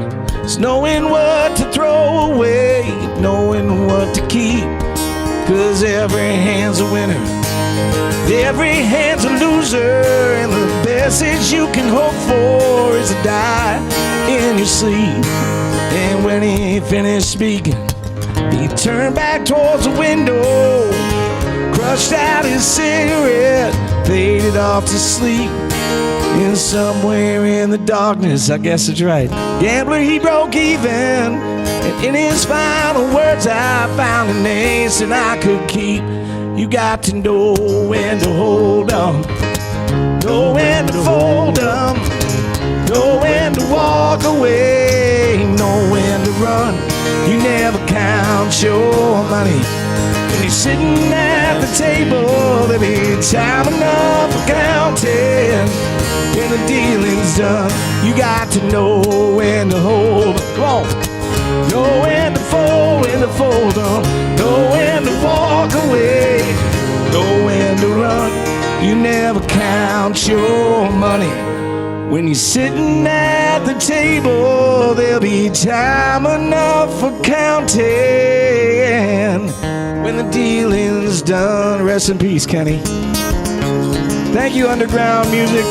is knowing what to throw away, knowing what to keep. 'Cause every hand's a winner, every hand's a loser, and the best that you can hope for is to die in your sleep. And when he finished speaking, he turned back towards the window, crushed out his cigarette, faded off to sleep. And somewhere in the darkness, I guess it's right, gambler, he broke even. And in his final words, I found an ace that I could keep. You got to know when to hold on, know when to fold 'em, know when to walk away, know when to run. You never count your money when you're sitting at the table. There'll be time enough for counting when the dealing's done. You got to know when to hold 'em. Come on. Know when to fold, on. Know when to walk away, know when to run. You never count your money when you're sitting at the table. There'll be time enough for counting when the dealing's done. Rest in peace, Kenny. Thank you, Underground Music.